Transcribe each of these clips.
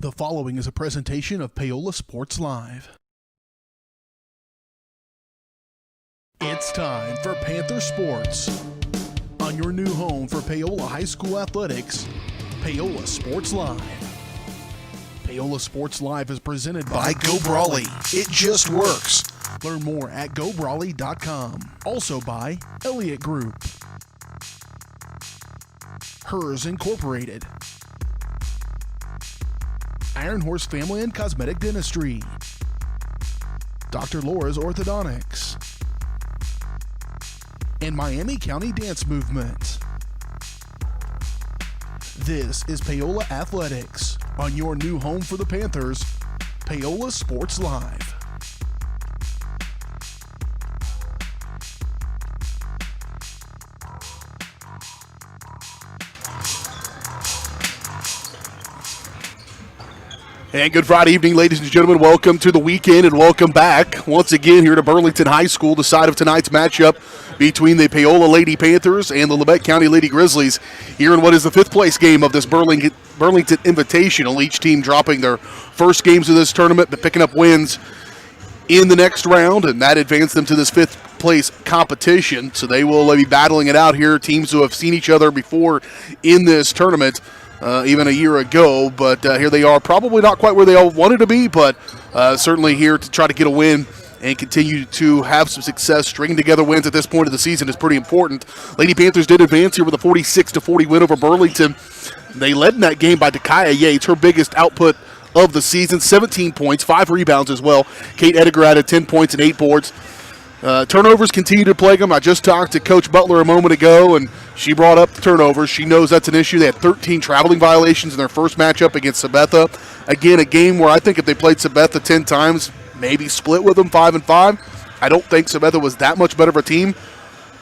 The following is a presentation of Paola Sports Live. It's time for Panther Sports. On your new home for Paola High School athletics, Paola Sports Live. Paola Sports Live is presented by Go Brawley. It just works. Learn more at GoBrawley.com. Also by Elliott Group. Hers Incorporated. Iron Horse Family and Cosmetic Dentistry. Dr. Laura's Orthodontics. And Miami County Dance Movement. This is Paola Athletics. On your new home for the Panthers, Paola Sports Live. And good Friday evening, ladies and gentlemen. Welcome to the weekend and welcome back once again here to Burlington High School, the side of tonight's matchup between the Paola Lady Panthers and the Labette County Lady Grizzlies here in what is the fifth place game of this Burlington Invitational. Each team dropping their first games of this tournament but picking up wins in the next round, and that advanced them to this fifth place competition. So they will be battling it out here, teams who have seen each other before in this tournament. Even a year ago, but here they are, probably not quite where they all wanted to be, but certainly here to try to get a win and continue to have some success. Stringing together wins at this point of the season is pretty important. Lady Panthers did advance here with a 46-40 win over Burlington. They led in that game by Dakaya Yates, her biggest output of the season, 17 points, 5 rebounds as well. Kate Ediger added 10 points and 8 boards. Turnovers continue to plague them. I just talked to Coach Butler a moment ago, and she brought up the turnovers. She knows that's an issue. They had 13 traveling violations in their first matchup against Sabetha. Again, a game where I think if they played Sabetha 10 times, maybe split with them 5-5. I don't think Sabetha was that much better of a team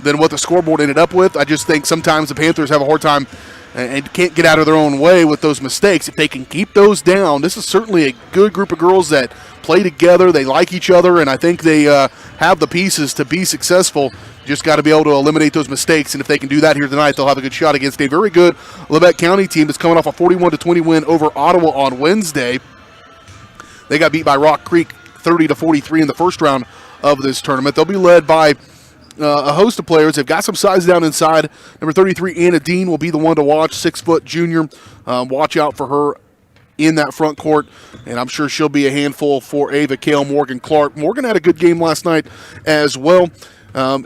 than what the scoreboard ended up with. I just think sometimes the Panthers have a hard time and can't get out of their own way with those mistakes. If they can keep those down, this is certainly a good group of girls that play together. They like each other, and I think they have the pieces to be successful. Just got to be able to eliminate those mistakes, and if they can do that here tonight, they'll have a good shot against a very good Labette County team that's coming off a 41-20 win over Ottawa on Wednesday. They got beat by Rock Creek 30-43 in the first round of this tournament. They'll be led by a host of players. They've got some size down inside. Number 33, Anna Dean, will be the one to watch, 6-foot junior. Watch out for her in that front court, and I'm sure she'll be a handful for Ava Kale. Morgan Clark. Morgan had a good game last night as well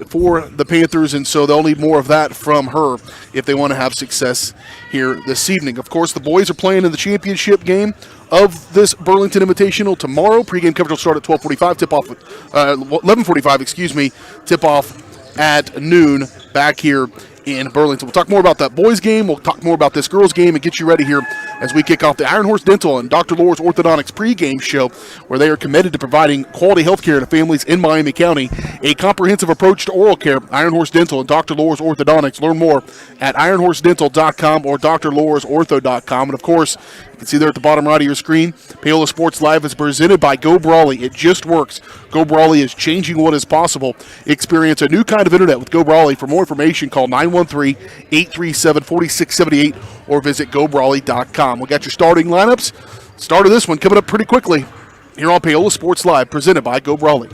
for the Panthers, and so they'll need more of that from her if they want to have success here this evening. Of course, the boys are playing in the championship game of this Burlington Invitational tomorrow. Pre-game coverage will start at 12:45. Tip-off 11:45. Tip-off at noon back here in Burlington. We'll talk more about that boys game. We'll talk more about this girls game and get you ready here as we kick off the Iron Horse Dental and Dr. Laura's Orthodontics pregame show, where they are committed to providing quality health care to families in Miami County. A comprehensive approach to oral care. Iron Horse Dental and Dr. Laura's Orthodontics. Learn more at ironhorsedental.com or drlaurasortho.com. And of course, you can see there at the bottom right of your screen, Paola Sports Live is presented by Go Brawley. It just works. Go Brawley is changing what is possible. Experience a new kind of internet with Go Brawley. For more information, call 913-837-4678 or visit gobrawley.com. We got your starting lineups. Start of this one coming up pretty quickly here on Paola Sports Live, presented by Go Brawley.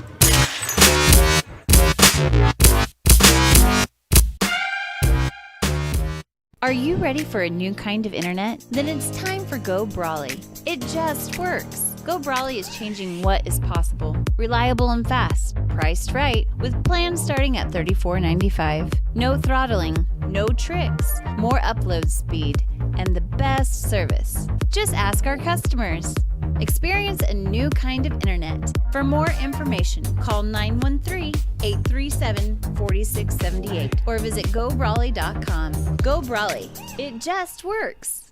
Are you ready for a new kind of internet? Then it's time for Go Brawley. It just works. Go Brawley is changing what is possible. Reliable and fast, priced right, with plans starting at $34.95. No throttling, no tricks, more upload speed, and the best service. Just ask our customers. Experience a new kind of internet. For more information, call 913-837-4678 or visit gobrawley.com. Go Brawley. It just works.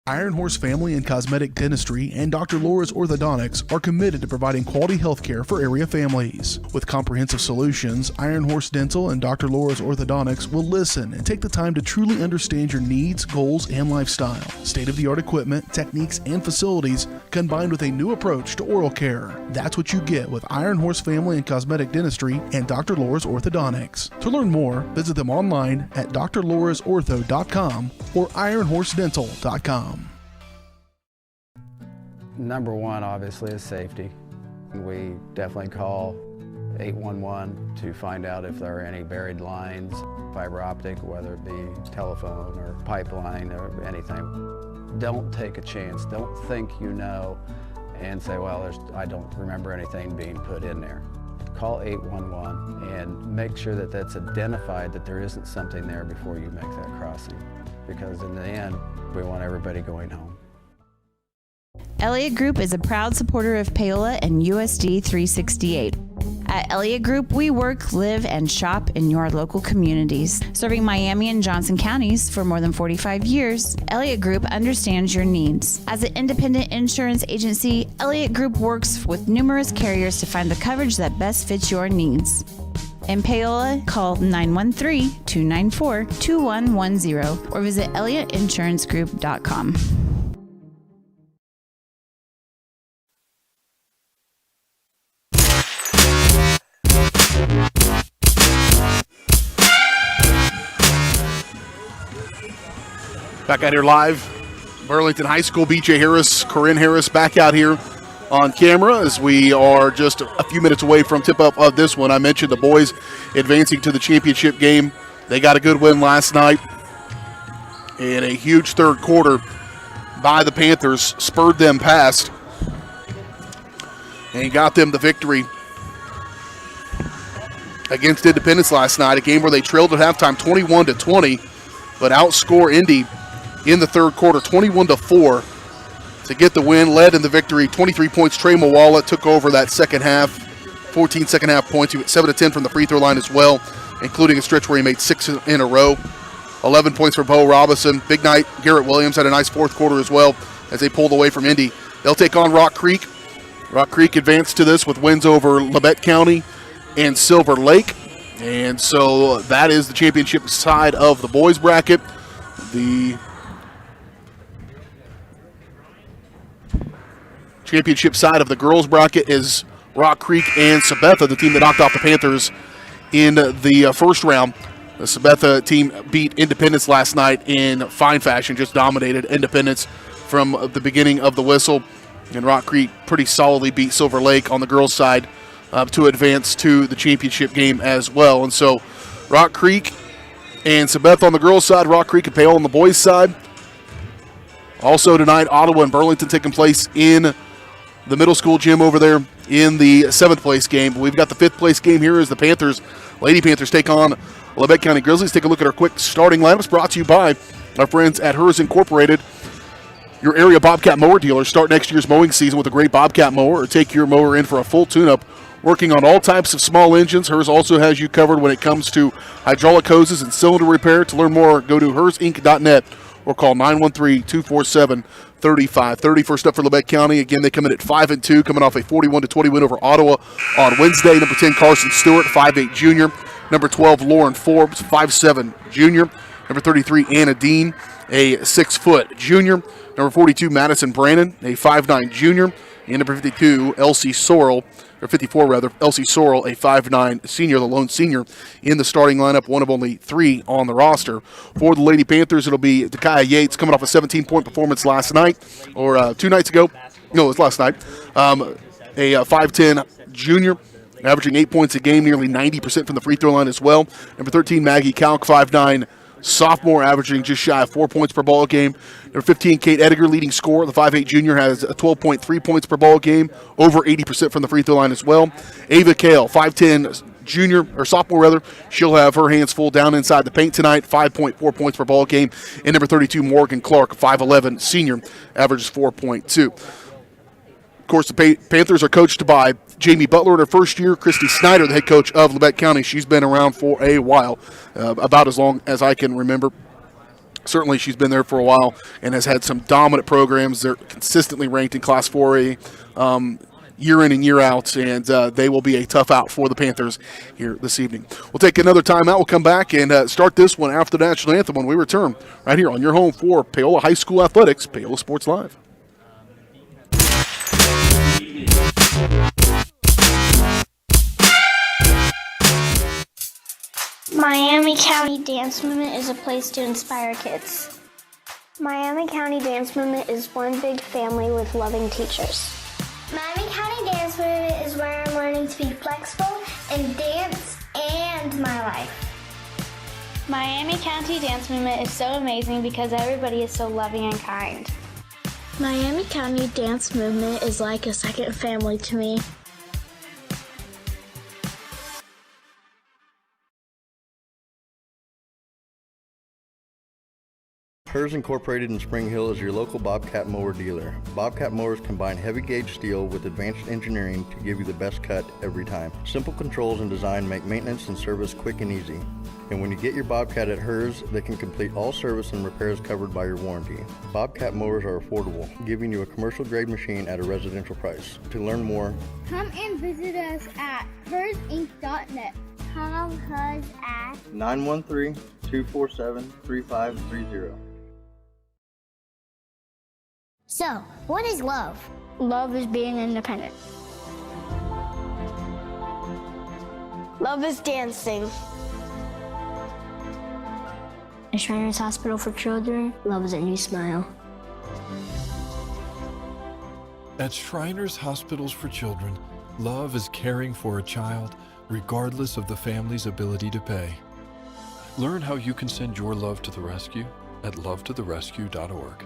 Iron Horse Family and Cosmetic Dentistry and Dr. Laura's Orthodontics are committed to providing quality health care for area families. With comprehensive solutions, Iron Horse Dental and Dr. Laura's Orthodontics will listen and take the time to truly understand your needs, goals, and lifestyle. State-of-the-art equipment, techniques, and facilities combined with a new approach to oral care. That's what you get with Iron Horse Family and Cosmetic Dentistry and Dr. Laura's Orthodontics. To learn more, visit them online at drlaurasortho.com or ironhorsedental.com. Number one, obviously, is safety. We definitely call 811 to find out if there are any buried lines, fiber optic, whether it be telephone or pipeline or anything. Don't take a chance. Don't think you know and say, well, I don't remember anything being put in there. Call 811 and make sure that that's identified, that there isn't something there before you make that crossing. Because in the end, we want everybody going home. Elliott Group is a proud supporter of Paola and USD 368. At Elliott Group, we work, live, and shop in your local communities. Serving Miami and Johnson counties for more than 45 years, Elliott Group understands your needs. As an independent insurance agency, Elliott Group works with numerous carriers to find the coverage that best fits your needs. In Paola, call 913-294-2110 or visit ElliottInsuranceGroup.com. Back out here live, Burlington High School, BJ Harris, Corinne Harris back out here on camera as we are just a few minutes away from tip-up of this one. I mentioned the boys advancing to the championship game. They got a good win last night, and a huge third quarter by the Panthers spurred them past and got them the victory against Independence last night, a game where they trailed at halftime 21-20, but outscore Indy in the third quarter 21-4 to get the win. Led in the victory, 23 points. Trey Mawala took over that second half, 14 second half points. He went 7-10 from the free throw line as well, including a stretch where he made 6 in a row. 11 points for Bo Robinson. Big night. Garrett Williams had a nice fourth quarter as well as they pulled away from Indy. They'll take on Rock Creek. Rock Creek advanced to this with wins over Labette County and Silver Lake. And so that is the championship side of the boys bracket. The championship side of the girls bracket is Rock Creek and Sabetha, the team that knocked off the Panthers in the first round. The Sabetha team beat Independence last night in fine fashion, just dominated Independence from the beginning of the whistle. And Rock Creek pretty solidly beat Silver Lake on the girls' side to advance to the championship game as well. And so Rock Creek and Sabetha on the girls' side, Rock Creek and Paola on the boys' side. Also tonight, Ottawa and Burlington taking place in the middle school gym over there in the 7th place game. We've got the 5th place game here as the Panthers, Lady Panthers, take on Labette County Grizzlies. Take a look at our quick starting lineups brought to you by our friends at Hers Incorporated, your area Bobcat mower dealer. Start next year's mowing season with a great Bobcat mower or take your mower in for a full tune-up. Working on all types of small engines, Hers also has you covered when it comes to hydraulic hoses and cylinder repair. To learn more, go to hersinc.net or call 913-247-3530. First up for Labette County, again, they come in at 5-2, coming off a 41-20 win over Ottawa on Wednesday. Number 10, Carson Stewart, 5'8 junior. Number 12, Lauren Forbes, 5'7 junior. Number 33, Anna Dean, a 6-foot junior. Number 42, Madison Brannon, a 5'9 junior. And number 52, Elsie Sorrell, or 54 rather, Elsie Sorrell, a 5'9 senior, the lone senior in the starting lineup, one of only 3 on the roster. For the Lady Panthers, it'll be Takaya Yates coming off a 17-point performance last night, or 2 nights ago. No, it was last night. A 5'10 junior, averaging 8 points a game, nearly 90% from the free throw line as well. Number 13, Maggie Kalk, 5'9 sophomore, averaging just shy of 4 points per ball game. Number 15, Kate Ediger, leading scorer. The 5'8 junior has a 12.3 points per ball game, over 80% from the free throw line as well. Ava Kale, 5'10 junior, or sophomore rather. She'll have her hands full down inside the paint tonight, 5.4 points per ball game. And number 32, Morgan Clark, 5'11 senior, averages 4.2. Of course, the Panthers are coached by Jamie Butler in her first year. Christy Snyder, the head coach of Labette County. She's been around for a while, about as long as I can remember. Certainly she's been there for a while and has had some dominant programs. They're consistently ranked in Class 4A year in and year out, and they will be a tough out for the Panthers here this evening. We'll take another timeout. We'll come back and start this one after the National Anthem when we return right here on your home for Paola High School Athletics, Paola Sports Live. Miami County Dance Movement is a place to inspire kids. Miami County Dance Movement is one big family with loving teachers. Miami County Dance Movement is where I'm learning to be flexible in dance and my life. Miami County Dance Movement is so amazing because everybody is so loving and kind. Miami County Dance Movement is like a second family to me. Hers Incorporated in Spring Hill is your local Bobcat mower dealer. Bobcat mowers combine heavy gauge steel with advanced engineering to give you the best cut every time. Simple controls and design make maintenance and service quick and easy. And when you get your Bobcat at Hers, they can complete all service and repairs covered by your warranty. Bobcat mowers are affordable, giving you a commercial grade machine at a residential price. To learn more, Come and visit us at hersinc.net. Call Hers at 913-247-3530. So, what is love? Love is being independent. Love is dancing. At Shriners Hospital for Children, love is a new smile. At Shriners Hospitals for Children, love is caring for a child regardless of the family's ability to pay. Learn how you can send your love to the rescue at lovetotherescue.org.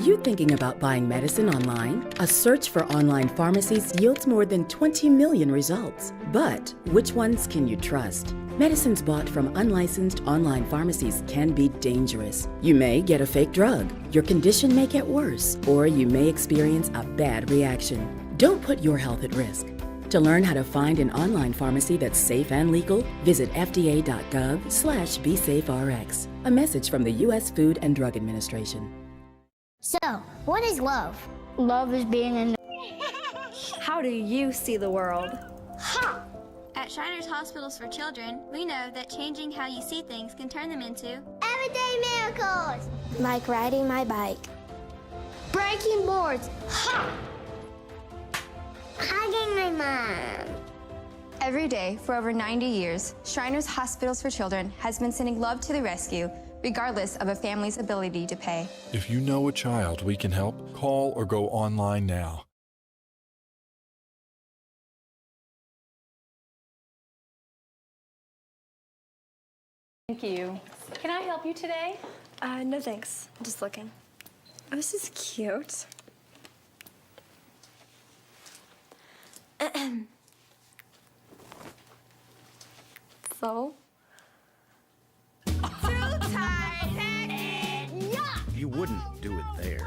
You thinking about buying medicine online? A search for online pharmacies yields more than 20 million results. But which ones can you trust? Medicines bought from unlicensed online pharmacies can be dangerous. You may get a fake drug, your condition may get worse, or you may experience a bad reaction. Don't put your health at risk. To learn how to find an online pharmacy that's safe and legal, visit fda.gov/BeSafeRx. A message from the U.S. Food and Drug Administration. So, what is love? Love is being in. How do you see the world? At Shriners Hospitals for Children, we know that changing how you see things can turn them into Everyday miracles! Like riding my bike. Breaking boards. Hugging my mom. Every day for over 90 years, Shriners Hospitals for Children has been sending love to the rescue, regardless of a family's ability to pay. If you know a child we can help, call or go online now. Thank you. Can I help you today? No thanks. I'm just looking. Oh, this is cute. So? You wouldn't do it there.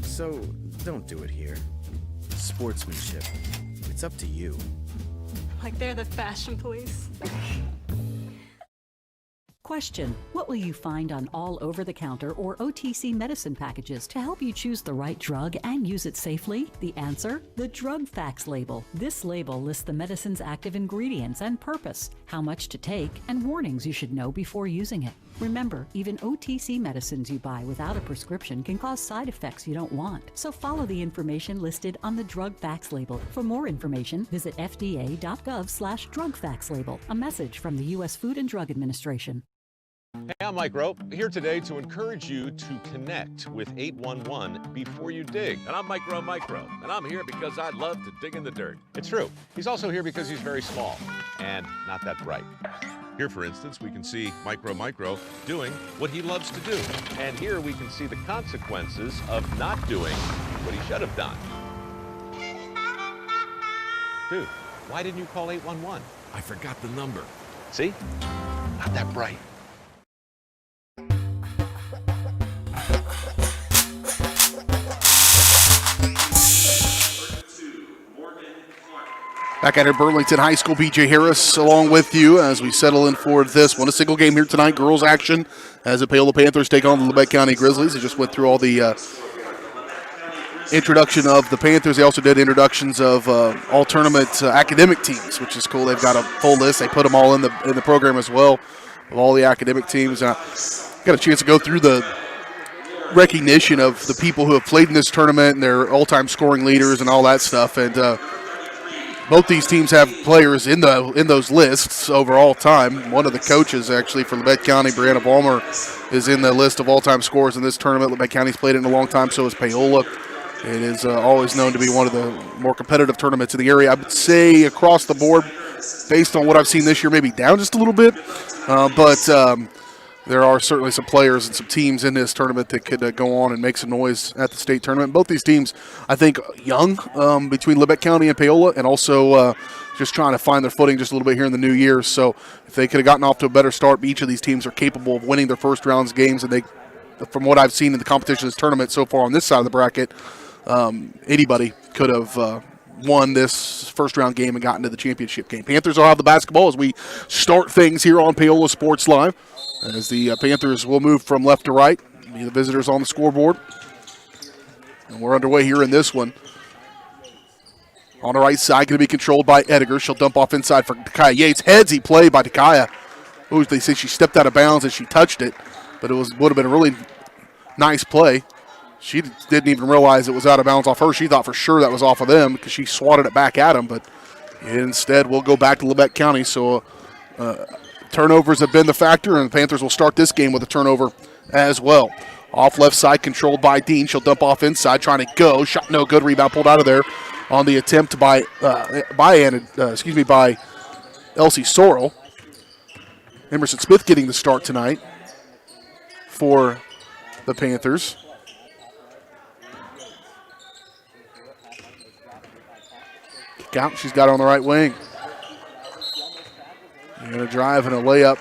So, don't do it here. Sportsmanship. It's up to you. Like they're the fashion police. Question: what will you find on all over-the-counter or OTC medicine packages to help you choose the right drug and use it safely? The answer: the drug facts label. This label lists the medicine's active ingredients and purpose, how much to take, and warnings you should know before using it. Remember, even OTC medicines you buy without a prescription can cause side effects you don't want. So follow the information listed on the drug facts label. For more information, visit fda.gov/drug facts label. A message from the U.S. Food and Drug Administration. Hey, I'm Mike Rope, here today to encourage you to connect with 811 before you dig. And I'm Micro, and I'm here because I love to dig in the dirt. It's true. He's also here because he's very small and not that bright. Here, for instance, we can see Micro doing what he loves to do. And here we can see the consequences of not doing what he should have done. Dude, why didn't you call 811? I forgot the number. See? Not that bright. Back at Burlington High School, BJ Harris along with you as we settle in for this one. A single game here tonight, girls action, as the Paola Panthers take on the Labette County Grizzlies. They just went through all the introduction of the Panthers. They also did introductions of all tournament academic teams, which is cool. They've got a full list. They put them all in the program as well, of all the academic teams. Got a chance to go through the recognition of the people who have played in this tournament and their all-time scoring leaders and all that stuff. And both these teams have players in those lists over all time. One of the coaches, actually, for Labette County, Brianna Balmer, is in the list of all-time scorers in this tournament. Labette County's played it in a long time, so is Paola. It is always known to be one of the more competitive tournaments in the area. I would say across the board, based on what I've seen this year, maybe down just a little bit. But there are certainly some players and some teams in this tournament that could go on and make some noise at the state tournament. Both these teams, I think, young between Labette County and Paola, and also just trying to find their footing just a little bit here in the new year. So if they could have gotten off to a better start, each of these teams are capable of winning their first rounds games. And they, from what I've seen in the competition of this tournament so far on this side of the bracket, anybody could have won this first round game and gotten to the championship game. Panthers will have the basketball as we start things here on Paola Sports Live. As the Panthers will move from left to right, be the visitors on the scoreboard. And we're underway here in this one. On the right side, going to be controlled by Edgar. She'll dump off inside for Takaya Yates. Headsy play by Takaya. Ooh, they say she stepped out of bounds as she touched it, but it would have been a really nice play. She didn't even realize it was out of bounds off her. She thought for sure that was off of them because she swatted it back at them, but instead we'll go back to Labette County. So turnovers have been the factor, and the Panthers will start this game with a turnover as well. Off left side, controlled by Dean. She'll dump off inside, trying to go. Shot no good. Rebound pulled out of there on the attempt by Elsie Sorrell. Emerson Smith getting the start tonight for the Panthers. Kick out. She's got it on the right wing. And a drive and a layup.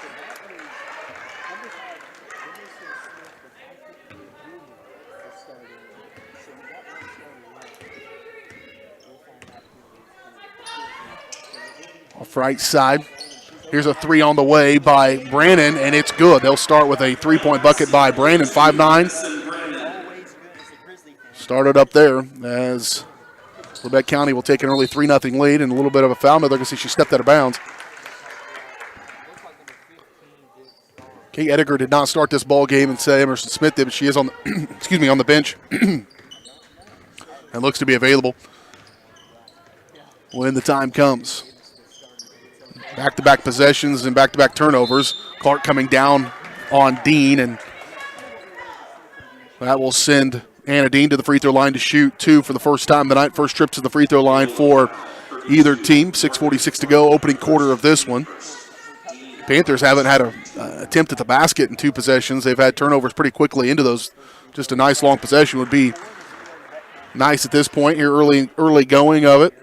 Off right side. Here's a three on the way by Brannon, and it's good. They'll start with a three-point bucket by Brannon, 5'9". Started up there as Labette County will take an early 3-0 lead and a little bit of a foul. They're going to see she stepped out of bounds. Kate Edgar did not start this ball game, and say Emerson Smith did, but she is on the on the bench and looks to be available when the time comes. Back-to-back possessions and back-to-back turnovers. Clark coming down on Dean, and that will send Anna Dean to the free throw line to shoot two for the first time tonight. First trip to the free throw line for either team. 6:46 to go, opening quarter of this one. Panthers haven't had an attempt at the basket in two possessions. They've had turnovers pretty quickly into those. Just a nice long possession would be nice at this point here, early going of it.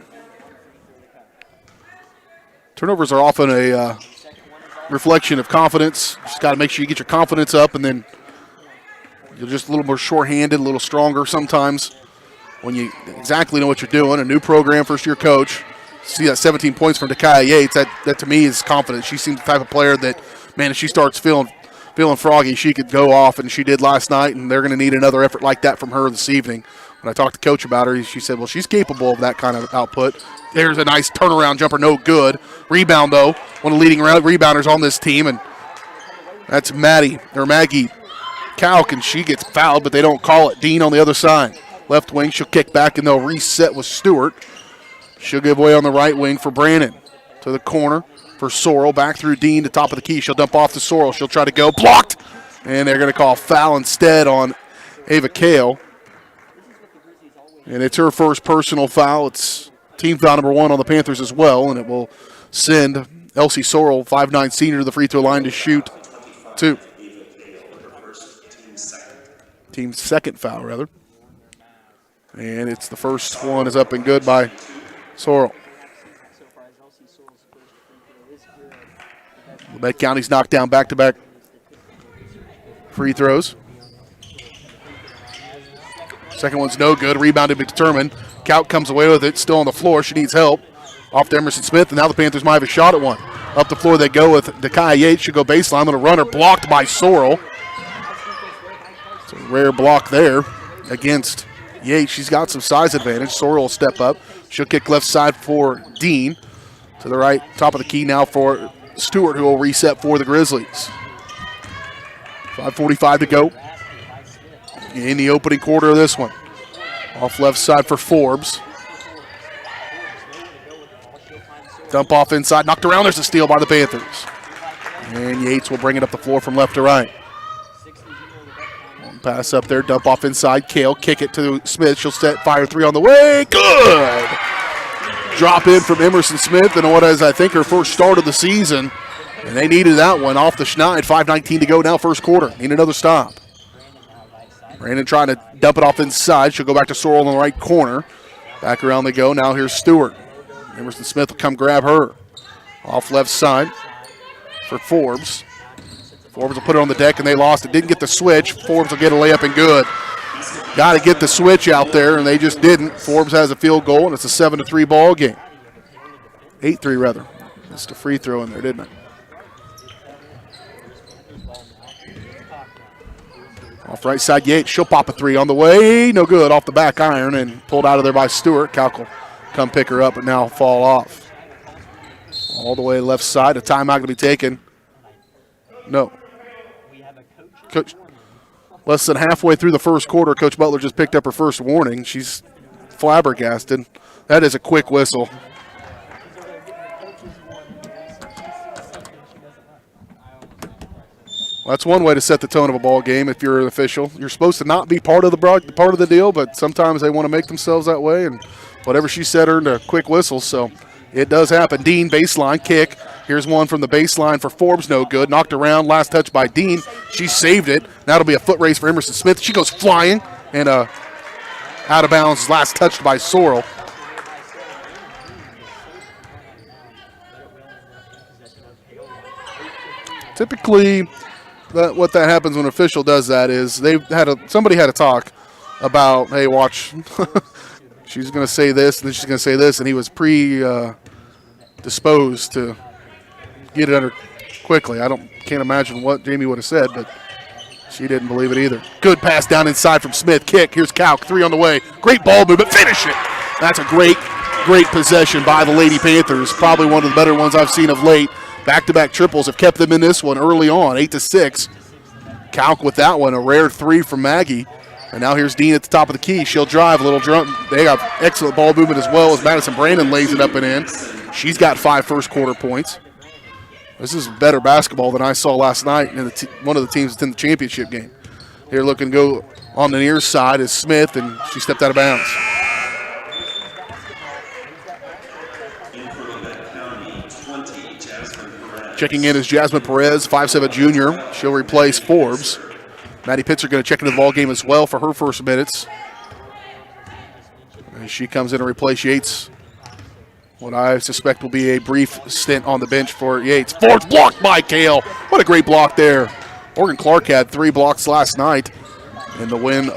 Turnovers are often a reflection of confidence. Just got to make sure you get your confidence up, and then you're just a little more short-handed, a little stronger sometimes when you exactly know what you're doing. A new program, first-year coach. See that 17 points from Takaya Yates. That to me is confidence. She seems the type of player that, man, if she starts feeling froggy, she could go off, and she did last night, and they're going to need another effort like that from her this evening. When I talked to Coach about her, she said, well, she's capable of that kind of output. There's a nice turnaround jumper, no good. Rebound, though, one of the leading rebounders on this team, and that's Maggie Kalk, and she gets fouled, but they don't call it. Dean on the other side. Left wing, she'll kick back, and they'll reset with Stewart. She'll give away on the right wing for Brannon. To the corner for Sorrell. Back through Dean to top of the key. She'll dump off to Sorrell. She'll try to go. Blocked! And they're going to call foul instead on Ava Kale. And it's her first personal foul. It's team foul number 1 on the Panthers as well. And it will send Elsie Sorrell, 5'9" senior, to the free throw line to shoot two. Team's second foul, rather. And it's the first one is up and good by Sorrell. Labette County's knocked down back-to-back free throws. Second one's no good. Rebounded but determined. Kalk comes away with it. Still on the floor. She needs help. Off to Emerson Smith, and now the Panthers might have a shot at one. Up the floor they go with Takaya Yates. Should go baseline. Little runner blocked by Sorrell. It's a rare block there against Yates. She's got some size advantage. Sorrell will step up. She'll kick left side for Dean. To the right, top of the key now for Stewart, who will reset for the Grizzlies. 5:45 to go in the opening quarter of this one. Off left side for Forbes. Dump off inside, knocked around. There's a steal by the Panthers. And Yates will bring it up the floor from left to right. One pass up there, dump off inside. Kale, kick it to Smith. She'll set fire three on the way. Good! Drop in from Emerson Smith, and what is, I think, her first start of the season. And they needed that one off the schneid. 5:19 to go now, first quarter. Need another stop. Brandon trying to dump it off inside. She'll go back to Sorrell in the right corner. Back around they go. Now here's Stewart. Emerson Smith will come grab her. Off left side for Forbes. Forbes will put it on the deck, and they lost it. Didn't get the switch. Forbes will get a layup and good. Got to get the switch out there, and they just didn't. Forbes has a field goal, and it's a 7-3 ball game. 8-3, rather. Missed a free throw in there, didn't it? Off right side, Yates. She'll pop a three on the way. No good. Off the back iron and pulled out of there by Stewart. Calc will come pick her up, but now fall off. All the way left side. A timeout going to be taken. No. Coach, less than halfway through the first quarter, Coach Butler just picked up her first warning. She's flabbergasted. That is a quick whistle. That's one way to set the tone of a ball game if you're an official. You're supposed to not be part of the deal, but sometimes they want to make themselves that way, and whatever she said earned a quick whistle, so it does happen. Dean, baseline kick. Here's one from the baseline for Forbes, no good. Knocked around, last touch by Dean. She saved it. Now it'll be a foot race for Emerson Smith. She goes flying, and out of bounds, last touched by Sorrell. Typically, what that happens when an official does that is somebody had a talk about, hey, watch, she's going to say this, and then she's going to say this, and he was predisposed to get it under quickly. Can't imagine what Jamie would have said, but she didn't believe it either. Good pass down inside from Smith. Kick. Here's Calc. Three on the way. Great ball movement. Finish it. That's a great possession by the Lady Panthers. Probably one of the better ones I've seen of late. Back-to-back triples have kept them in this one early on, 8-6. Calc with that one, a rare three from Maggie. And now here's Dean at the top of the key. She'll drive, a little jump. They have excellent ball movement as well as Madison Brandon lays it up and in. She's got 5 first quarter points. This is better basketball than I saw last night in one of the teams that's in the championship game. Here looking to go on the near side is Smith, and she stepped out of bounds. Checking in is Jasmine Perez, 5'7" junior. She'll replace Forbes. Maddie Pitzer going to check into the ball game as well for her first minutes. As she comes in to replace Yates. What I suspect will be a brief stint on the bench for Yates. Forbes blocked by Kale. What a great block there. Morgan Clark had 3 blocks last night in the win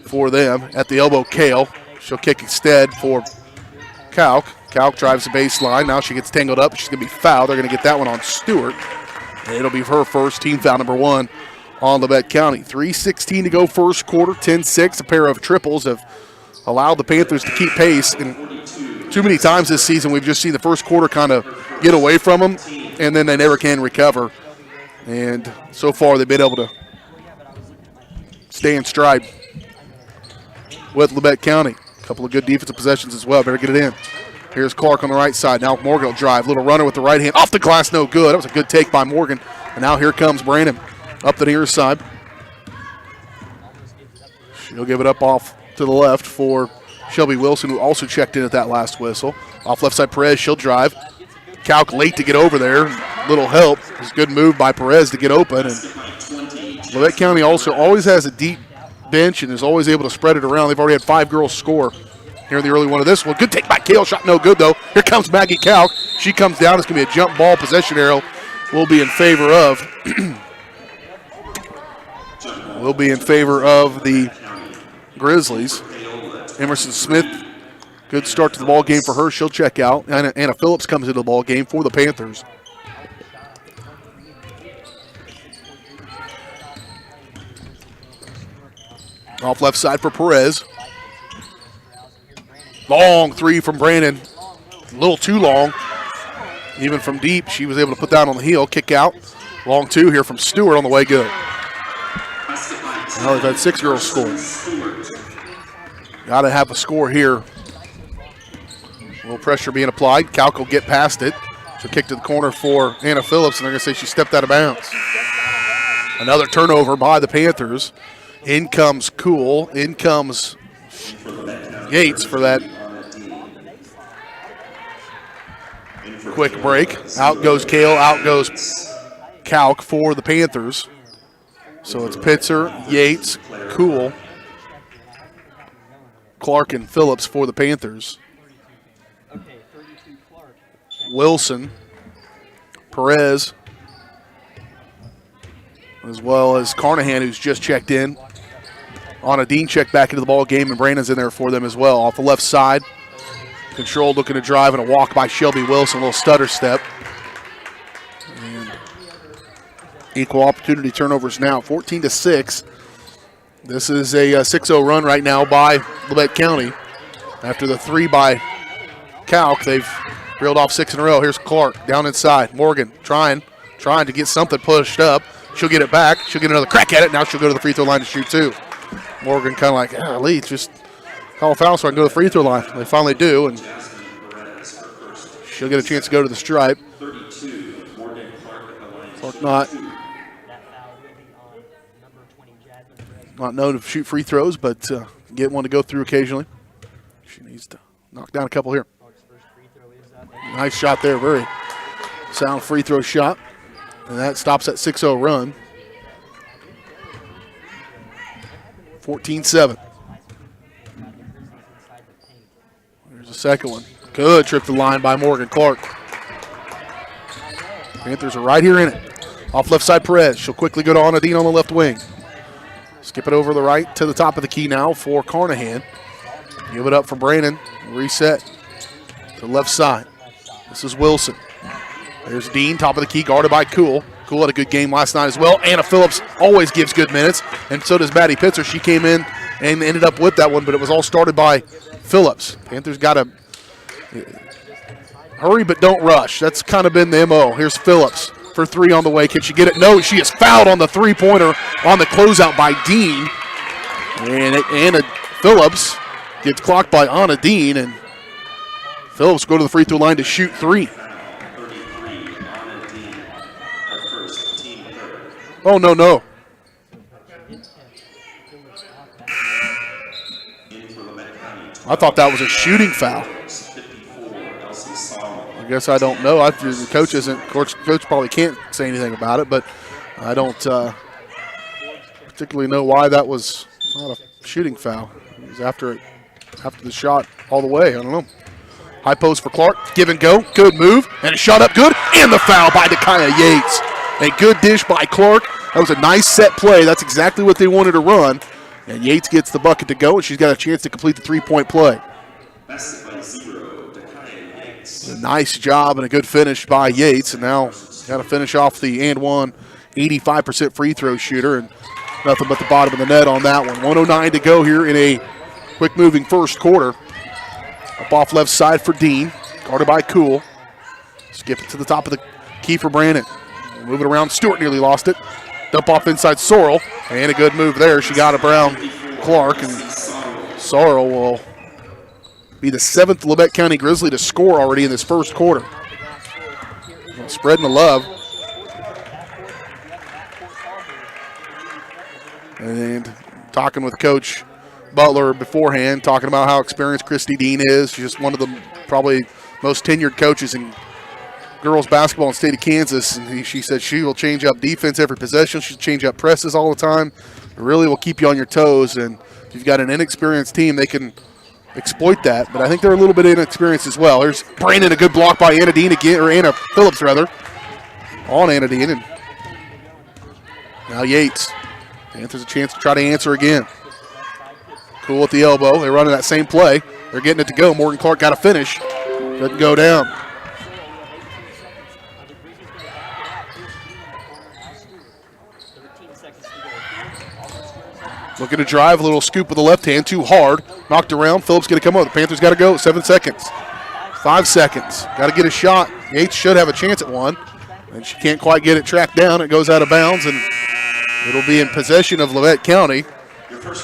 for them. At the elbow, Kale. She'll kick instead for Calc. Calc drives the baseline. Now she gets tangled up. She's going to be fouled. They're going to get that one on Stewart. And it'll be her first, team foul number 1 on Labette County. 3:16 to go first quarter, 10-6. A pair of triples have allowed the Panthers to keep pace. And too many times this season we've just seen the first quarter kind of get away from them, and then they never can recover. And so far they've been able to stay in stride with Labette County. A couple of good defensive possessions as well. Better get it in. Here's Clark on the right side. Now Morgan will drive. Little runner with the right hand. Off the glass, no good. That was a good take by Morgan. And now here comes Brandon up the near side. She'll give it up off to the left for Shelby Wilson, who also checked in at that last whistle. Off left side, Perez. She'll drive. Calc late to get over there. Little help. It was a good move by Perez to get open. And Labette County also always has a deep bench and is always able to spread it around. They've already had 5 girls score here in the early one of this one. Good take by Kale. Shot no good, though. Here comes Maggie Calc. She comes down. It's going to be a jump ball. Possession arrow will be in favor of the Grizzlies. Emerson Smith, good start to the ball game for her. She'll check out. Anna Phillips comes into the ball game for the Panthers. Off left side for Perez. Long three from Brandon. A little too long. Even from deep, she was able to put that on the heel. Kick out. Long 2 here from Stewart on the way good. Now we've had 6 girls score. Got to have a score here little pressure being applied. Calc will get past it. She'll kick to the corner for Anna Phillips, and they're going to say she stepped out of bounds. Another turnover by the Panthers. In comes Cool. In comes Yates for that quick break. Out goes Kale. Out goes Calc for the Panthers. So it's Pitzer, Yates, Cool, Clark, and Phillips for the Panthers. Wilson, Perez, as well as Carnahan, who's just checked in. Anna Dean checked back into the ball game, and Brandon's in there for them as well. Off the left side, controlled, looking to drive, and a walk by Shelby Wilson, a little stutter step. And equal opportunity turnovers now, 14-6. This is a 6-0 run right now by Labette County. After the 3 by Calc, they've reeled off 6 in a row. Here's Clark down inside. Morgan trying to get something pushed up. She'll get it back. She'll get another crack at it. Now she'll go to the free throw line to shoot 2. Morgan kind of like, Lee, just call a foul so I can go to the free throw line. They finally do, and she'll get a chance to go to the stripe. Clark not known to shoot free throws, but get one to go through occasionally. She needs to knock down a couple here. Nice shot there, very sound free throw shot. And that stops that 6-0 run. 14-7. There's the second one. Good trip to the line by Morgan Clark. Panthers are right here in it. Off left side, Perez. She'll quickly go to Anna Dean on the left wing. Skip it over the right to the top of the key now for Carnahan. Give it up for Brandon. Reset to the left side. This is Wilson. There's Dean, top of the key, guarded by Cool. Cool had a good game last night as well. Anna Phillips always gives good minutes, and so does Maddie Pitzer. She came in and ended up with that one, but it was all started by Phillips. Panthers got to hurry but don't rush. That's kind of been the MO. Here's Phillips for 3 on the way. Can she get it? No, she is fouled on the three-pointer on the closeout by Dean. And Anna Phillips gets clocked by Anna Dean, and Phillips go to the free throw line to shoot 3. Oh, no. I thought that was a shooting foul. I guess I don't know. The coach isn't. Coach probably can't say anything about it, but I don't particularly know why that was not a shooting foul. It was after the shot all the way. I don't know. High post for Clark. Give and go. Good move. And a shot up good. And the foul by Dakaya Yates. A good dish by Clark. That was a nice set play. That's exactly what they wanted to run. And Yates gets the bucket to go, and she's got a chance to complete the 3-point play. A nice job and a good finish by Yates. And now got to finish off the and one 85% free throw shooter. And nothing but the bottom of the net on that one. 1:09 to go here in a quick-moving first quarter. Up off left side for Dean. Guarded by Cool. Skip it to the top of the key for Brandon. Move it around. Stewart nearly lost it. Dump off inside Sorrell. And a good move there. She got it around Clark. And Sorrell will be the 7th Labette County Grizzly to score already in this first quarter. Spreading the love. And talking with Coach Butler beforehand, talking about how experienced Christy Dean is. She's just one of the probably most tenured coaches in girls basketball in the state of Kansas. And she said she will change up defense every possession. She'll change up presses all the time. It really will keep you on your toes. And if you've got an inexperienced team, they can exploit that. But I think they're a little bit inexperienced as well. There's Brandon, a good block by Anna Dean again, or Anna Phillips rather, on Anna Dean. And now Yates. Panthers a chance to try to answer again. Cool at the elbow. They're running that same play. They're getting it to go. Morgan Clark got a finish. Doesn't go down. Looking to drive, a little scoop with the left hand, too hard. Knocked around. Phillips going to come up. The Panthers got to go. 7 seconds. 5 seconds. Got to get a shot. Yates should have a chance at one. And she can't quite get it tracked down. It goes out of bounds, and it'll be in possession of Labette County.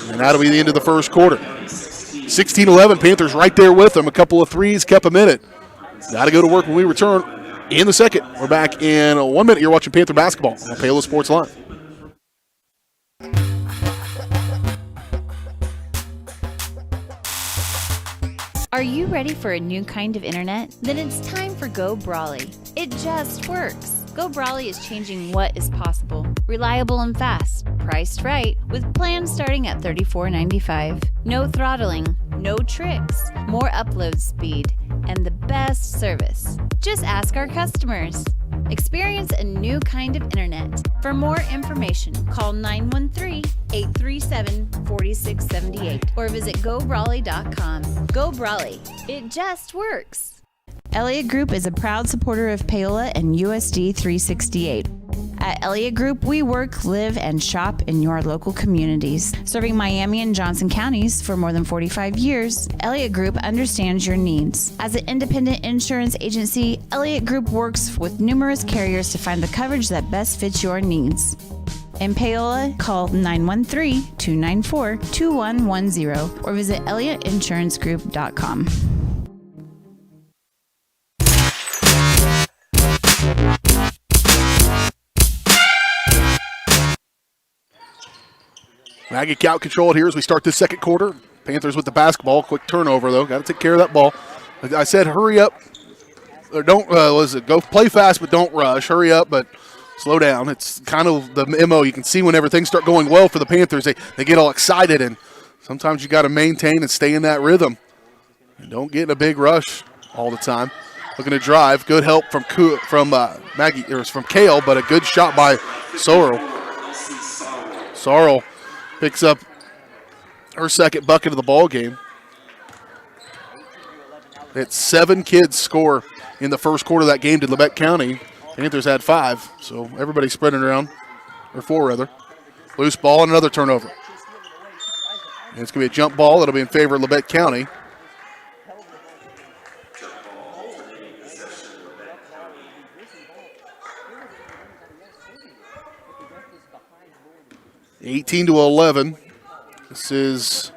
And that'll be the end of the first quarter. 16-11, Panthers right there with them. A couple of threes kept them in it. Got to go to work when we return in the second. We're back in 1 minute. You're watching Panther basketball on Paola Sports Live. Are you ready for a new kind of internet? Then it's time for Go Brawley. It just works. Go Brawley is changing what is possible. Reliable and fast, priced right, with plans starting at $34.95. No throttling, no tricks, more upload speed, and the best service. Just ask our customers. Experience a new kind of internet. For more information, call 913-837-4678 or visit GoBrawley.com. Go Brawley. It just works. Elliott Group is a proud supporter of Paola and USD 368. At Elliott Group, we work, live, and shop in your local communities. Serving Miami and Johnson counties for more than 45 years, Elliott Group understands your needs. As an independent insurance agency, Elliott Group works with numerous carriers to find the coverage that best fits your needs. In Paola, call 913-294-2110 or visit ElliottInsuranceGroup.com. Maggie out controlled here as we start this second quarter. Panthers with the basketball. Quick turnover, though. Got to take care of that ball. I said hurry up. Or don't, go play fast, but don't rush. Hurry up, but slow down. It's kind of the MO. You can see whenever things start going well for the Panthers, they get all excited, and sometimes you got to maintain and stay in that rhythm. And don't get in a big rush all the time. Looking to drive. Good help from Maggie, or from Kale, but a good shot by Sorrell. Sorrell picks up her second bucket of the ball game. It's 7 kids score in the first quarter of that game to Labette County. Panthers had 5, so everybody's spreading around, or 4 rather. Loose ball and another turnover. And it's going to be a jump ball. That'll be in favor of Labette County. (18-11). This is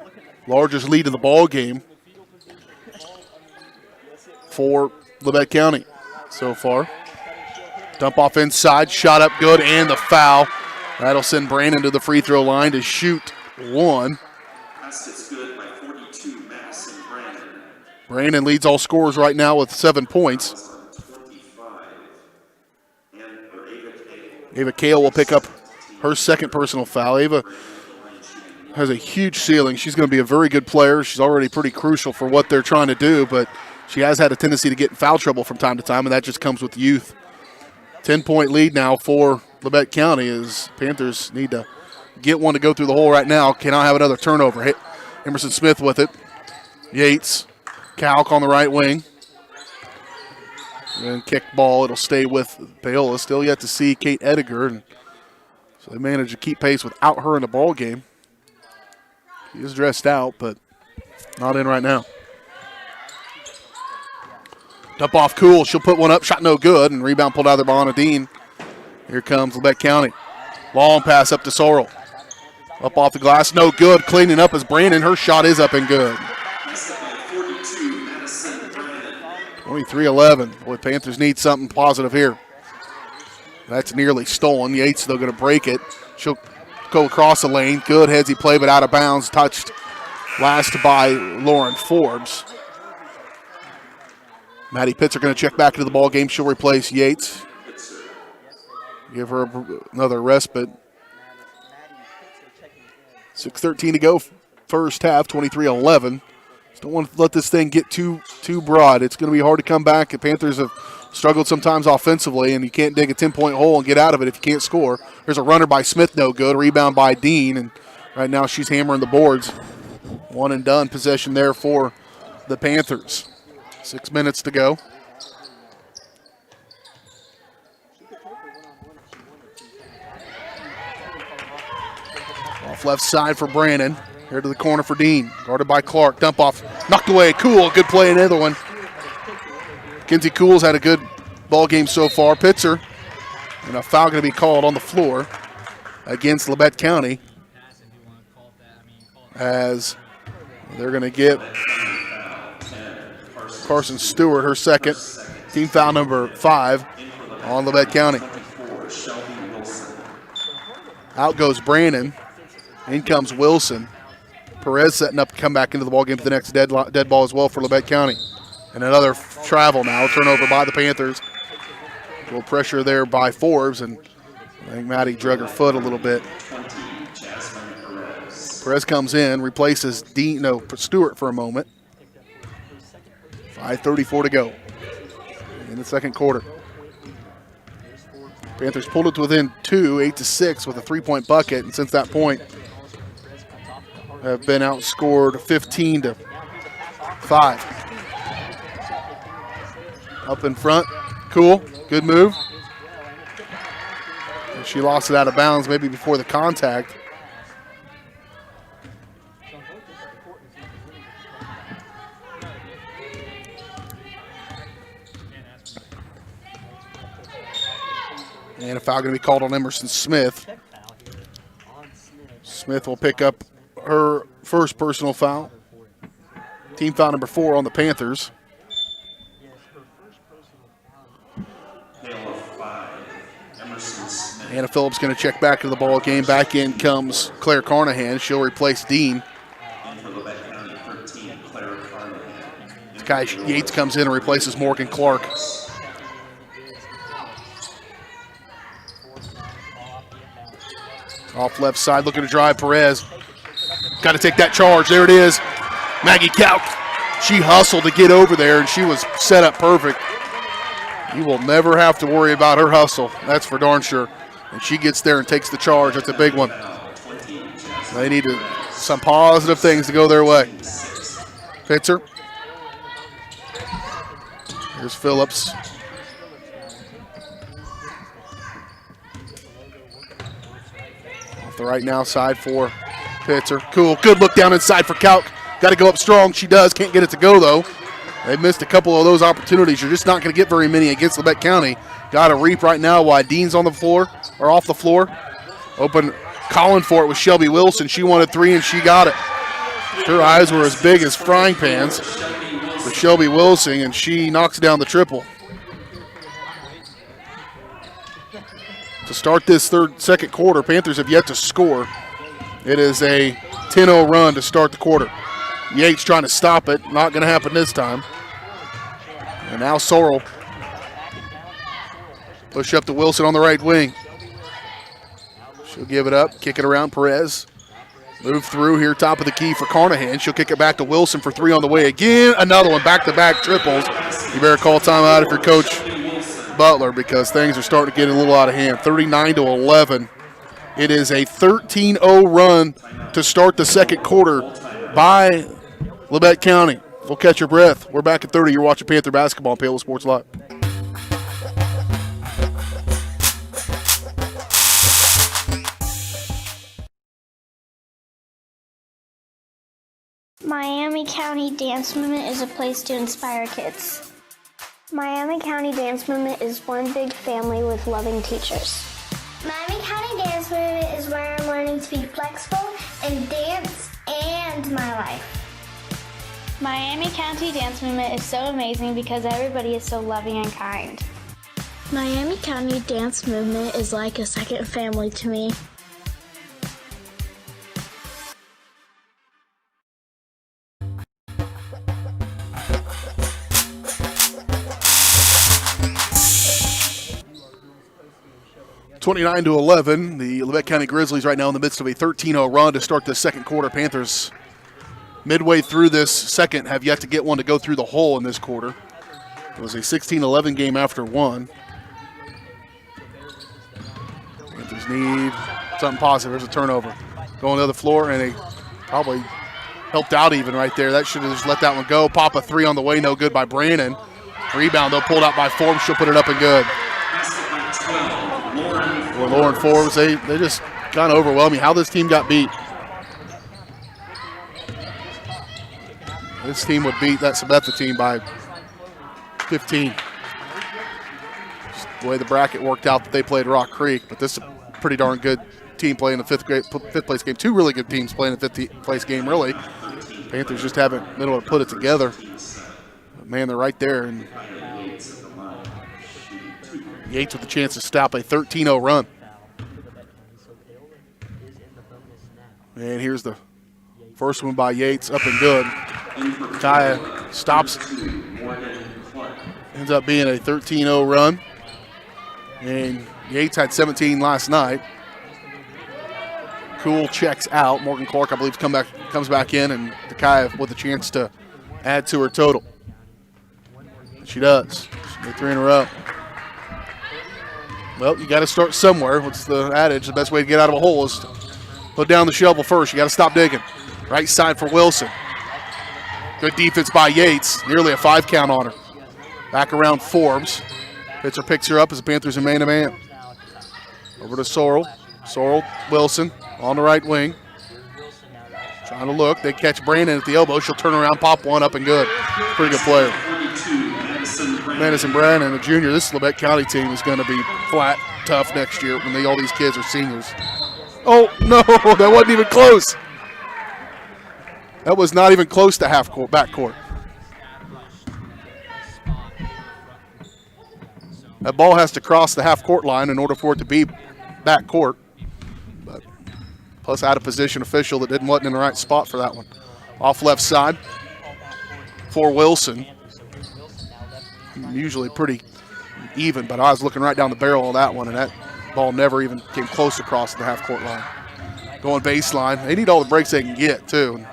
largest lead in the ball game for Labette County so far. Dump off inside, shot up good, and the foul. That'll send Brandon to the free throw line to shoot 1. Brandon leads all scorers right now with 7 points. Ava Kale will pick up her second personal foul. Ava has a huge ceiling. She's going to be a very good player. She's already pretty crucial for what they're trying to do, but she has had a tendency to get in foul trouble from time to time, and that just comes with youth. 10-point lead now for Labette County as Panthers need to get one to go through the hole right now. Cannot have another turnover. Hit Emerson Smith with it. Yates, Kalk on the right wing. And kick ball, it'll stay with Paola. Still yet to see Kate Ediger, and so they managed to keep pace without her in the ball game. She is dressed out, but not in right now. Dump off Cool. She'll put one up. Shot no good. And rebound pulled out of there by Anna Dean. Here comes Labette County. Long pass up to Sorrell. Up off the glass. No good. Cleaning up is Brandon. Her shot is up and good. 23-11. Boy, Panthers need something positive here. That's nearly stolen. Yates, though, going to break it. She'll go across the lane. Good headsy play, but out of bounds. Touched last by Lauren Forbes. Maddie Pitzer going to check back into the ball game. She'll replace Yates. Give her another respite. 6:13 to go first half, 23-11. Just don't want to let this thing get too broad. It's going to be hard to come back. The Panthers have struggled sometimes offensively, and you can't dig a 10-point hole and get out of it if you can't score. There's a runner by Smith, no good. Rebound by Dean, and right now she's hammering the boards. One and done possession there for the Panthers. 6 minutes to go. Off left side for Brandon. Here to the corner for Dean. Guarded by Clark. Dump off. Knocked away. Cool. Good play. Another one. Kinsey Cool's had a good ball game so far. Pitzer. And a foul going to be called on the floor against Labette County. As They're going to give Carson Stewart her second. Team foul number 5 on Labette County. Out goes Brandon. In comes Wilson. Perez setting up to come back into the ballgame for the next dead ball as well for Labette County. And another travel now, turnover by the Panthers. A little pressure there by Forbes, and I think Maddie drug her foot a little bit. Perez comes in, replaces Stewart for a moment. 5:34 to go in the second quarter. Panthers pulled it to within 2, 8-6 with a 3-point bucket, and since that point have been outscored 15-5. Up in front, cool, good move. And she lost it out of bounds maybe before the contact. And a foul going to be called on Emerson Smith. Smith will pick up her first personal foul. Team foul number 4 on the Panthers. Anna Phillips going to check back into the ball game. Back in comes Claire Carnahan. She'll replace Dean. Kai Yates comes in and replaces Morgan Clark. Off left side, looking to drive Perez. Got to take that charge. There it is. Maggie Kauk. She hustled to get over there, and she was set up perfect. You will never have to worry about her hustle. That's for darn sure. And she gets there and takes the charge. That's a big one. They need some positive things to go their way. Pitzer. Here's Phillips. Off the right now side for Pitzer. Cool. Good look down inside for Kauk. Got to go up strong. She does. Can't get it to go, though. They missed a couple of those opportunities. You're just not going to get very many against Labette County. Got to reap right now while Dean's on the floor, or off the floor. Open, calling for it with Shelby Wilson. She wanted 3, and she got it. Her eyes were as big as frying pans for Shelby Wilson, and she knocks down the triple. To start this second quarter, Panthers have yet to score. It is a 10-0 run to start the quarter. Yates trying to stop it. Not going to happen this time. And now Sorrell. Push up to Wilson on the right wing. She'll give it up, kick it around Perez. Move through here, top of the key for Carnahan. She'll kick it back to Wilson for 3 on the way again. Another one, back-to-back triples. You better call timeout if you're Coach Butler, because things are starting to get a little out of hand. 39-11. It is a 13-0 run to start the second quarter by Labette County. We'll catch your breath. We're back at 30. You're watching Panther basketball on Paola Sports Live. Miami County Dance Movement is a place to inspire kids. Miami County Dance Movement is one big family with loving teachers. Miami County Dance Movement is where I'm learning to be flexible in dance and my life. Miami County Dance Movement is so amazing because everybody is so loving and kind. Miami County Dance Movement is like a second family to me. (29-11). The Labette County Grizzlies right now in the midst of a 13-0 run to start the second quarter. Panthers midway through this second have yet to get one to go through the hole in this quarter. It was a 16-11 game after one. Panthers need something positive. There's a turnover. Going to the floor, and they probably helped out even right there. That should have just let that one go. Pop a 3 on the way, no good by Brandon. Rebound, though, pulled out by Forbes. She'll put it up and good. Well, Lauren Forbes, they just kind of overwhelmed me. How this team got beat. This team would beat that Sabetha team by 15. Just the way the bracket worked out that they played Rock Creek, but this is a pretty darn good team playing the fifth place game. Two really good teams playing the fifth place game, really. Panthers just haven't been able to put it together. But man, they're right there. And Yates with a chance to stop a 13-0 run. And here's the first one by Yates, up and good. Kaya stops. Ends up being a 13-0 run. And Yates had 17 last night. Cool checks out. Morgan Clark, I believe, comes back in, and Kaya with a chance to add to her total. She does. She made 3 in a row. Well, you got to start somewhere. What's the adage? The best way to get out of a hole is to put down the shovel first. You got to stop digging. Right side for Wilson. Good defense by Yates. Nearly a 5 count on her. Back around Forbes. Pitzer picks her up as the Panthers are man-to-man. Over to Sorrell. Sorrell, Wilson on the right wing. Trying to look. They catch Brandon at the elbow. She'll turn around, pop one, up and good. Pretty good player. Madison Brandon, a junior. This Labette County team is going to be flat, tough next year when all these kids are seniors. Oh, no, that wasn't even close. That was not even close to half court, back court. That ball has to cross the half court line in order for it to be back court. But plus out of position official that wasn't in the right spot for that one. Off left side for Wilson. Usually pretty even, but I was looking right down the barrel of that one, and that ball never even came close to crossing the half court line. Going baseline. They need all the breaks they can get, too.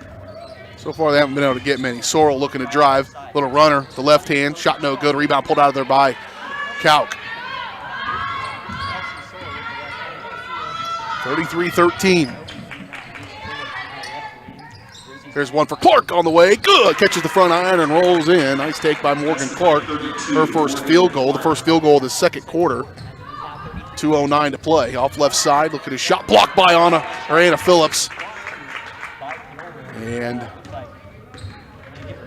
So far, they haven't been able to get many. Sorrell looking to drive. Little runner, the left hand. Shot no good. Rebound pulled out of there by Kalk. 33-13. There's one for Clark on the way. Good. Catches the front iron and rolls in. Nice take by Morgan Clark. Her first field goal. The first field goal of the second quarter. 2:09 to play. Off left side. Look at his shot. Blocked by Anna Phillips. And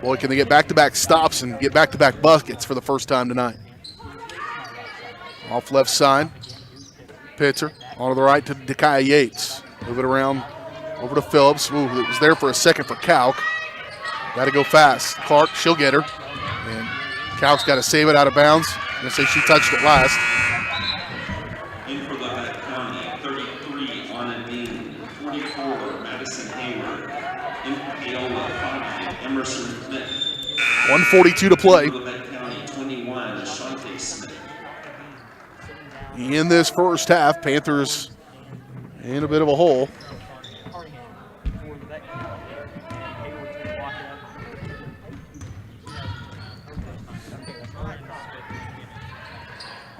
boy, can they get back-to-back stops and get back-to-back buckets for the first time tonight. Off left side. Pitzer on to the right to Dekiah Yates. Move it around over to Phillips. Ooh, it was there for a second for Kalk. Got to go fast. Clark, she'll get her. And Kalk's got to save it out of bounds. I'm going to say she touched it last. In for Labette County, 33, Anna Dean. 44, Madison Hayward. In for Paola, 5, Emerson Smith. 1:42 to play. Labette County, 21, Ashante Smith. In this first half, Panthers in a bit of a hole.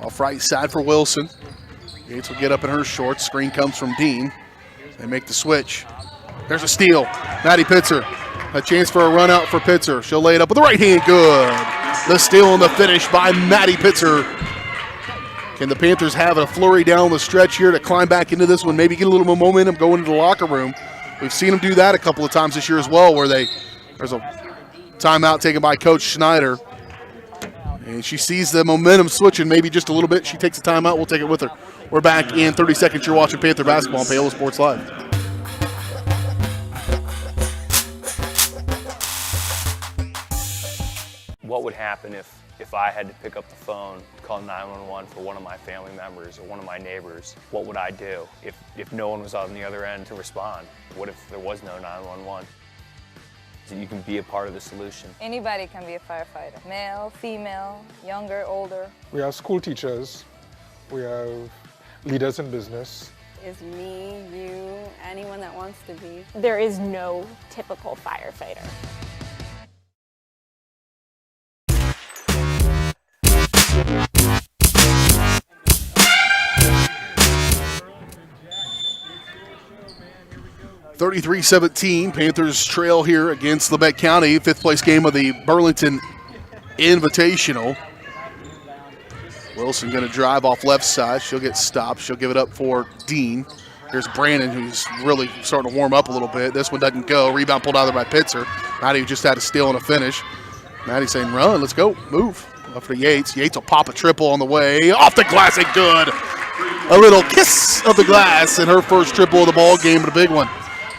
Off right side for Wilson. Yates will get up in her shorts. Screen comes from Dean. They make the switch. There's a steal. Maddie Pitzer. A chance for a run out for Pitzer. She'll lay it up with the right hand. Good. The steal and the finish by Maddie Pitzer. Can the Panthers have a flurry down the stretch here to climb back into this one, maybe get a little more momentum going into the locker room? We've seen them do that a couple of times this year as well, where there's a timeout taken by Coach Schneider. And she sees the momentum switching maybe just a little bit. She takes the timeout. We'll take it with her. We're back in 30 seconds. You're watching Panther basketball on Paola Sports Live. What would happen if I had to pick up the phone, call 911 for one of my family members or one of my neighbors? What would I do if no one was on the other end to respond? What if there was no 911? So you can be a part of the solution. Anybody can be a firefighter. Male, female, younger, older. We have school teachers. We have leaders in business. Is me, you, anyone that wants to be. There is no typical firefighter. (33-17). Panthers trail here against Labette County, fifth place game of the Burlington Invitational. Wilson going to drive off left side. She'll get stopped. She'll give it up for Dean. Here's Brandon, who's really starting to warm up a little bit. This one doesn't go. Rebound pulled out there by Pitzer. Maddie just had a steal and a finish. Maddie saying, run, let's go, move. Up for Yates. Yates will pop a triple on the way. Off the glass and good. A little kiss of the glass in her first triple of the ball game, but a big one.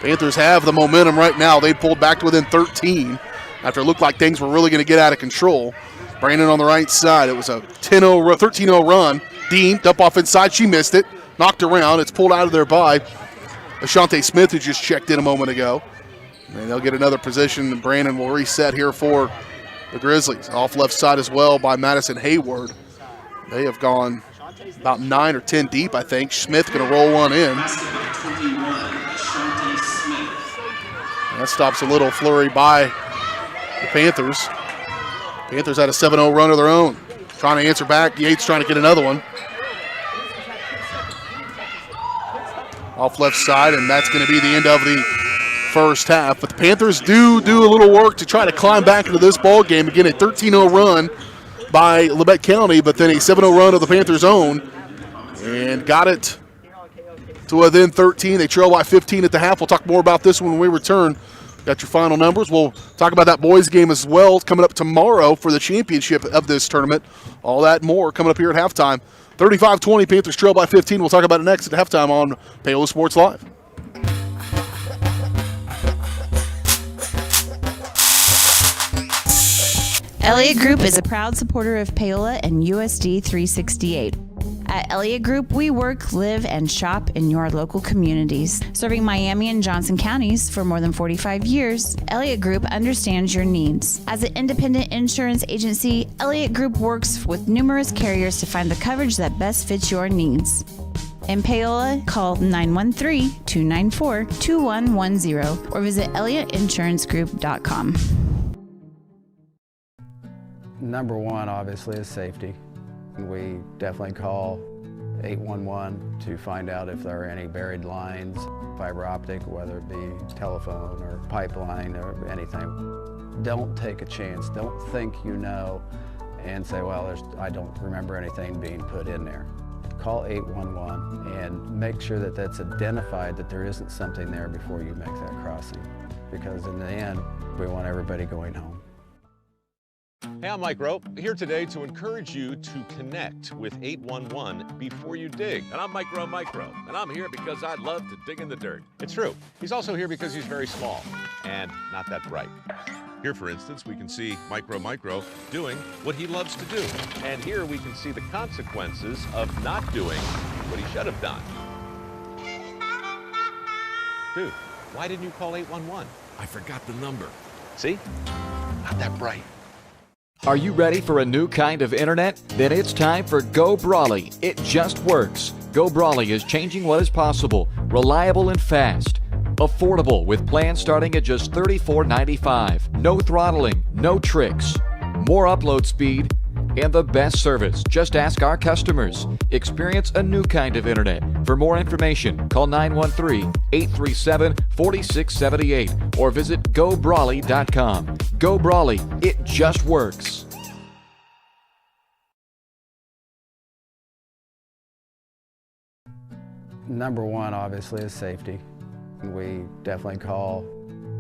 Panthers have the momentum right now. They pulled back to within 13 after it looked like things were really going to get out of control. Brandon on the right side. It was a 13-0 run. Dean up off inside. She missed it. Knocked around. It's pulled out of there by Ashante Smith, who just checked in a moment ago. And they'll get another position. Brandon will reset here for the Grizzlies. Off left side as well by Madison Hayward. They have gone about 9 or 10 deep, I think. Smith going to roll one in. That stops a little flurry by the Panthers. Panthers had a 7-0 run of their own. Trying to answer back. Yates trying to get another one. Off left side, and that's going to be the end of the first half. But the Panthers do a little work to try to climb back into this ball game. Again, a 13-0 run by Labette County, but then a 7-0 run of the Panthers' own. And got it to within 13. They trail by 15 at the half. We'll talk more about this when we return. Got your final numbers. We'll talk about that boys game as well. It's coming up tomorrow for the championship of this tournament. All that and more coming up here at halftime. 35-20, Panthers trail by 15. We'll talk about it next at halftime on Paola Sports Live. Elliott Group is a proud supporter of Paola and USD 368. At Elliott Group, we work, live, and shop in your local communities. Serving Miami and Johnson counties for more than 45 years, Elliott Group understands your needs. As an independent insurance agency, Elliott Group works with numerous carriers to find the coverage that best fits your needs. In Paola, call 913-294-2110 or visit ElliottInsuranceGroup.com. Number one, obviously, is safety. We definitely call 811 to find out if there are any buried lines, fiber optic, whether it be telephone or pipeline or anything. Don't take a chance. Don't think you know and say, well, I don't remember anything being put in there. Call 811 and make sure that that's identified, that there isn't something there before you make that crossing. Because in the end, we want everybody going home. Hey, I'm Mike Rope, here today to encourage you to connect with 811 before you dig. And I'm Micro, and I'm here because I love to dig in the dirt. It's true. He's also here because he's very small and not that bright. Here, for instance, we can see Micro doing what he loves to do. And here we can see the consequences of not doing what he should have done. Dude, why didn't you call 811? I forgot the number. See? Not that bright. Are you ready for a new kind of internet? Then it's time for Go Brawley. It just works. Go Brawley is changing what is possible. Reliable and fast. Affordable with plans starting at just $34.95. No throttling, no tricks. More upload speed and the best service. Just ask our customers. Experience a new kind of internet. For more information, call 913-837-4678 or visit GoBrawley.com. Go Brawley, it just works. Number one, obviously, is safety. We definitely call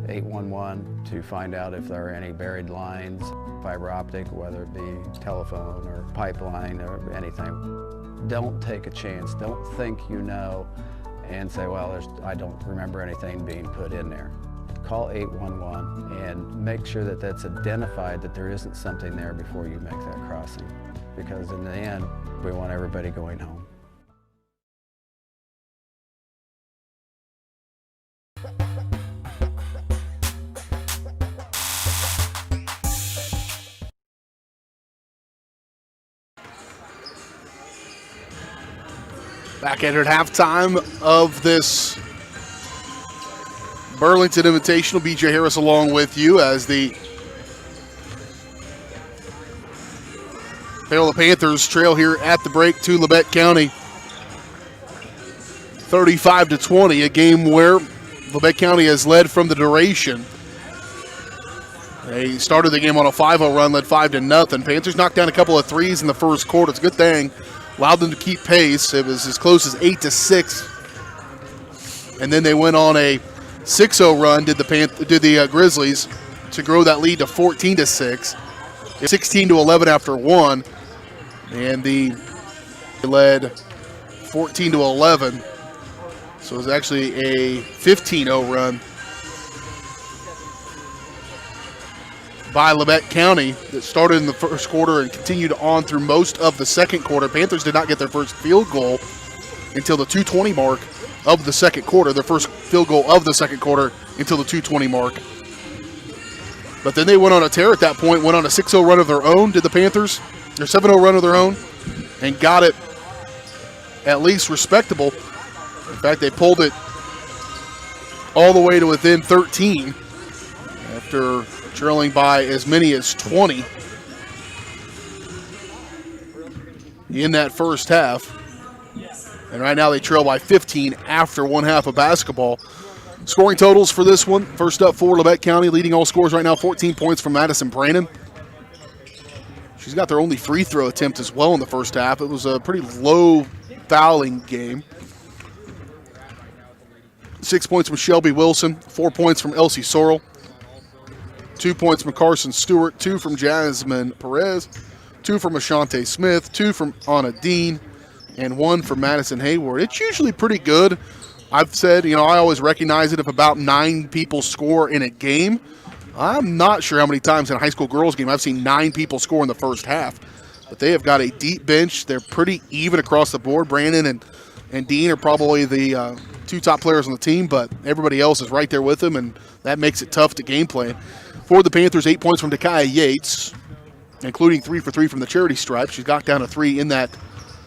811 to find out if there are any buried lines, fiber optic, whether it be telephone or pipeline or anything. Don't take a chance. Don't think you know and say, well, I don't remember anything being put in there. Call 811 and make sure that that's identified, that there isn't something there before you make that crossing. Because in the end, we want everybody going home. Back at halftime of this Burlington Invitational. BJ Harris along with you as the Paola Panthers trail here at the break to Labette County. 35-20, a game where Labette County has led from the duration. They started the game on a 5-0 run, led 5-0. Panthers knocked down a couple of threes in the first quarter. It's a good thing. Allowed them to keep pace. It was as close as 8-6. And then they went on a 6-0 run, did the Grizzlies, to grow that lead to 14-6. 16-11 after one. And they led 14-11. So it was actually a 15-0 run by Labette County that started in the first quarter and continued on through most of the second quarter. Panthers did not get their first field goal until the 2:20 mark of the second quarter. Their first field goal of the second quarter until the 2:20 mark. But then they went on a tear at that point, went on a 6-0 run of their own, did the Panthers. Their 7-0 run of their own, and got it at least respectable. In fact, they pulled it all the way to within 13 after trailing by as many as 20 in that first half. And right now they trail by 15 after one half of basketball. Scoring totals for this one. First up for Labette County, leading all scores right now, 14 points from Madison Brannon. She's got their only free throw attempt as well in the first half. It was a pretty low fouling game. 6 points from Shelby Wilson, 4 points from Elsie Sorrell, 2 points from Carson Stewart, 2 from Jasmine Perez, 2 from Ashante Smith, 2 from Anna Dean, and 1 from Madison Hayward. It's usually pretty good. I've said, I always recognize it if about 9 people score in a game. I'm not sure how many times in a high school girls game I've seen 9 people score in the first half. But they have got a deep bench. They're pretty even across the board. Brandon and Dean are probably the 2 top players on the team, but everybody else is right there with them, and that makes it tough to game plan. For the Panthers, 8 points from Dakaya Yates, including 3 for 3 from the charity stripe. She's got down to 3 in that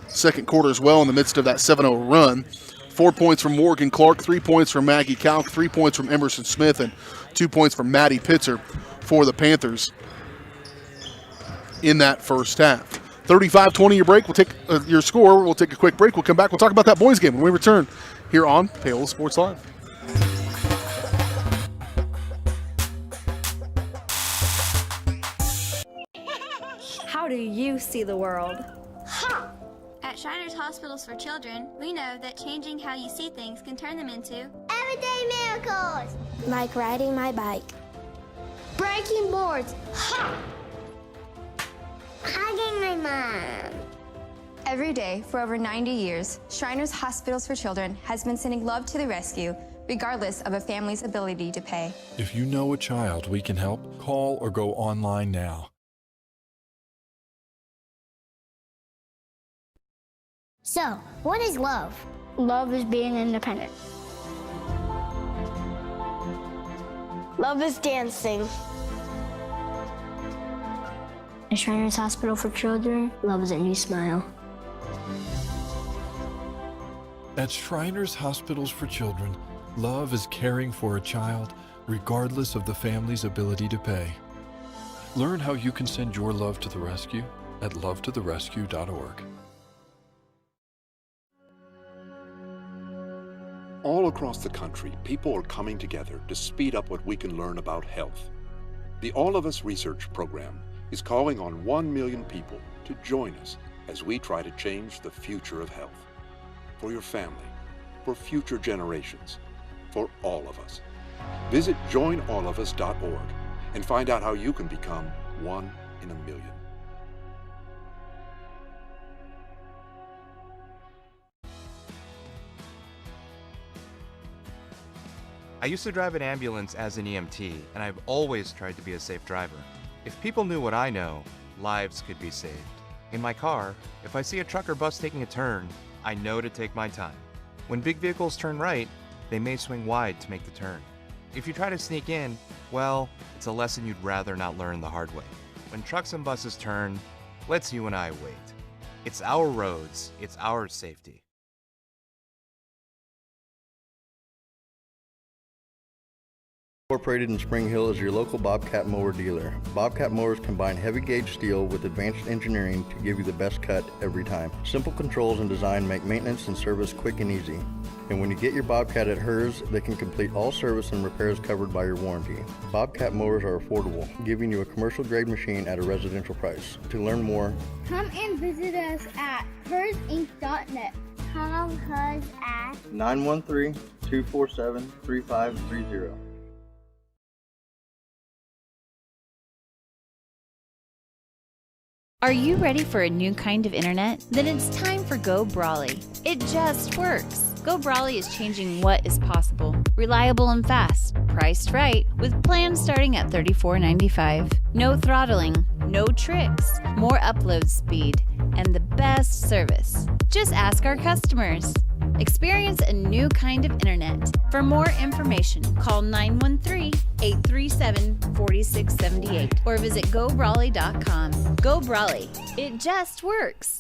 second quarter as well in the midst of that 7-0 run. 4 points from Morgan Clark, 3 points from Maggie Kalk, 3 points from Emerson Smith, and 2 points from Maddie Pitzer for the Panthers in that first half. 35-20 your break. We'll take your score. We'll take a quick break. We'll come back. We'll talk about that boys game when we return here on Paola Sports Live. How do you see the world? At Shriners Hospitals for Children, we know that changing how you see things can turn them into everyday miracles, like riding my bike, breaking boards, hugging my mom. Every day for over 90 years, Shriners Hospitals for Children has been sending love to the rescue, regardless of a family's ability to pay. If you know a child we can help, call or go online now. So, what is love? Love is being independent. Love is dancing. At Shriners Hospital for Children, love is a new smile. At Shriners Hospitals for Children, love is caring for a child regardless of the family's ability to pay. Learn how you can send your love to the rescue at lovetotherescue.org. All across the country, people are coming together to speed up what we can learn about health. The All of Us Research Program is calling on 1 million people to join us as we try to change the future of health. For your family, for future generations, for all of us. Visit joinallofus.org and find out how you can become 1 in a million. I used to drive an ambulance as an EMT, and I've always tried to be a safe driver. If people knew what I know, lives could be saved. In my car, if I see a truck or bus taking a turn, I know to take my time. When big vehicles turn right, they may swing wide to make the turn. If you try to sneak in, well, it's a lesson you'd rather not learn the hard way. When trucks and buses turn, let's you and I wait. It's our roads, it's our safety. Incorporated in Spring Hill is your local Bobcat mower dealer. Bobcat mowers combine heavy gauge steel with advanced engineering to give you the best cut every time. Simple controls and design make maintenance and service quick and easy. And when you get your Bobcat at Hers, they can complete all service and repairs covered by your warranty. Bobcat mowers are affordable, giving you a commercial grade machine at a residential price. To learn more, Come and visit us at hersinc.net. Call Hers at 913-247-3530. Are you ready for a new kind of internet? Then it's time for Go Brawley. It just works. Go Brawley is changing what is possible. Reliable and fast. Priced right, with plans starting at $34.95. No throttling, no tricks, more upload speed, and the best service. Just ask our customers. Experience a new kind of internet. For more information, call 913-837-4678 or visit GoBrawley.com. Go Brawley. It just works.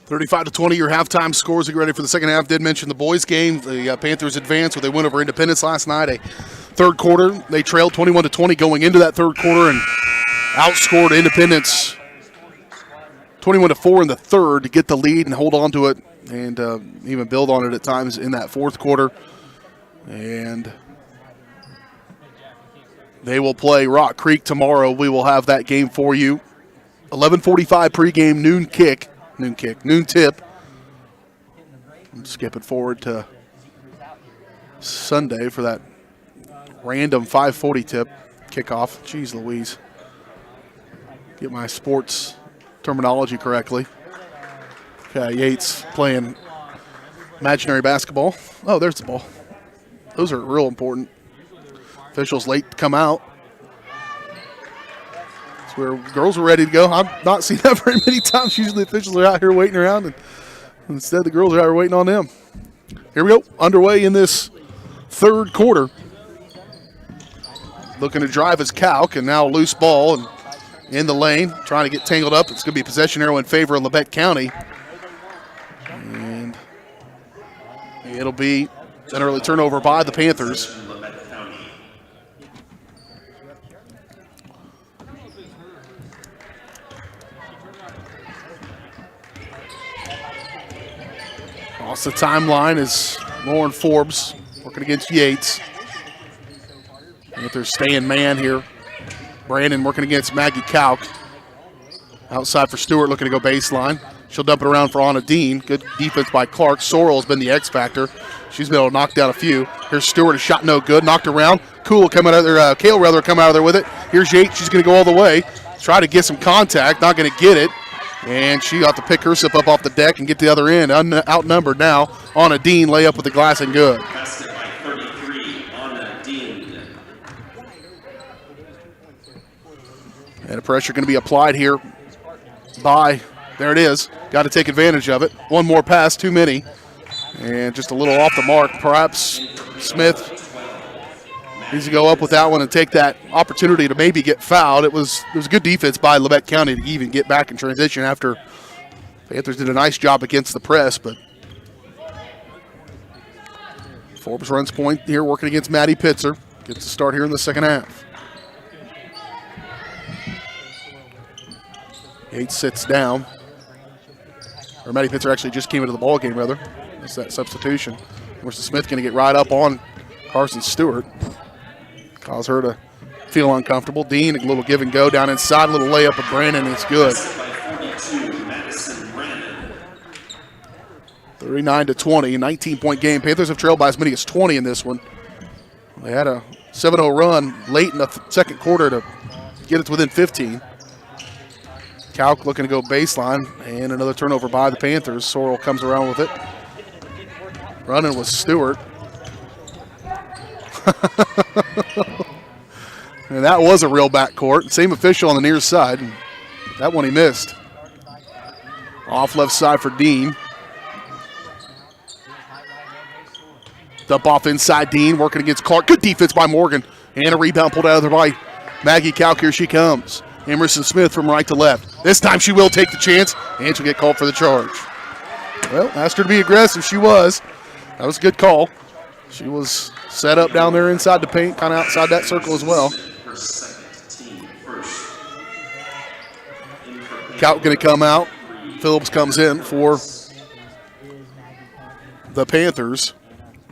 $35-20 your halftime scores. Get ready for the second half. Did mention the boys game. The Panthers advanced with a win over Independence last night. A third quarter, they trailed 21-20 going into that third quarter and outscored Independence 21-4 in the third to get the lead and hold on to it and even build on it at times in that fourth quarter. And they will play Rock Creek tomorrow. We will have that game for you. 11:45 pregame, noon tip. I'm skipping forward to Sunday for that random 5:40 tip kickoff. Jeez Louise. Get my sports terminology correctly. Okay, Yates playing imaginary basketball. Oh, there's the ball. Those are real important. Officials late to come out. It's where girls are ready to go. I've not seen that very many times. Usually the officials are out here waiting around, and instead the girls are out here waiting on them. Here we go, underway in this third quarter. Looking to drive is Kalk, and now loose ball and in the lane, trying to get tangled up. It's going to be a possession arrow in favor of Labette County. And it'll be an early turnover by the Panthers. Across the timeline is Lauren Forbes working against Yates. Panthers staying man here. Brandon working against Maggie Kalk. Outside for Stewart, looking to go baseline. She'll dump it around for Anna Dean. Good defense by Clark. Sorrell has been the X factor. She's been able to knock down a few. Here's Stewart, a shot no good, knocked around. Cool coming out of there, Kale rather come out of there with it. Here's Yates, she's going to go all the way. Try to get some contact, not going to get it. And she got to pick herself up off the deck and get the other end. Outnumbered now. Anna Dean lay up with the glass and good. Basket by 33, Anna Dean. And a pressure going to be applied here by, there it is. Got to take advantage of it. One more pass, too many. And just a little off the mark. Perhaps Smith needs to go up with that one and take that opportunity to maybe get fouled. It was good defense by Labette County to even get back in transition after Panthers did a nice job against the press. But Forbes runs point here working against Maddie Pitzer. Gets to start here in the second half. Yates sits down. Or Maddie Pitzer actually just came into the ball game, rather. That's that substitution. Marissa Smith going to get right up on Carson Stewart. Cause her to feel uncomfortable. Dean, a little give and go down inside, a little layup of Brandon, it's good. 39-20, 19-point game. Panthers have trailed by as many as 20 in this one. They had a 7-0 run late in the second quarter to get it to within 15. Kalk looking to go baseline, and another turnover by the Panthers. Sorrell comes around with it. Running with Stewart. And that was a real backcourt. Same official on the near side. That one he missed. Off left side for Dean. Dump off inside Dean, working against Clark. Good defense by Morgan. And a rebound pulled out of there by Maggie Kalk. Here she comes. Emerson Smith from right to left. This time she will take the chance, and she'll get called for the charge. Well, asked her to be aggressive. She was. That was a good call. She was set up down there inside the paint, kind of outside that circle as well. Kalk going to come out. Phillips comes in for the Panthers.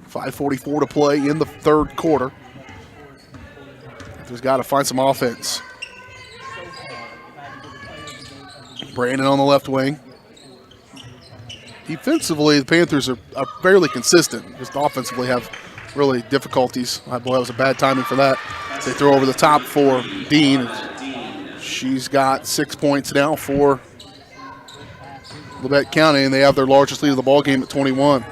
5:44 to play in the third quarter. Panthers got to find some offense. Brandon on the left wing. Defensively, the Panthers are fairly consistent. Just offensively have really difficulties. Boy, that was a bad timing for that. They throw over the top for Dean. She's got 6 points now for Labette County, and they have their largest lead of the ball game at 21.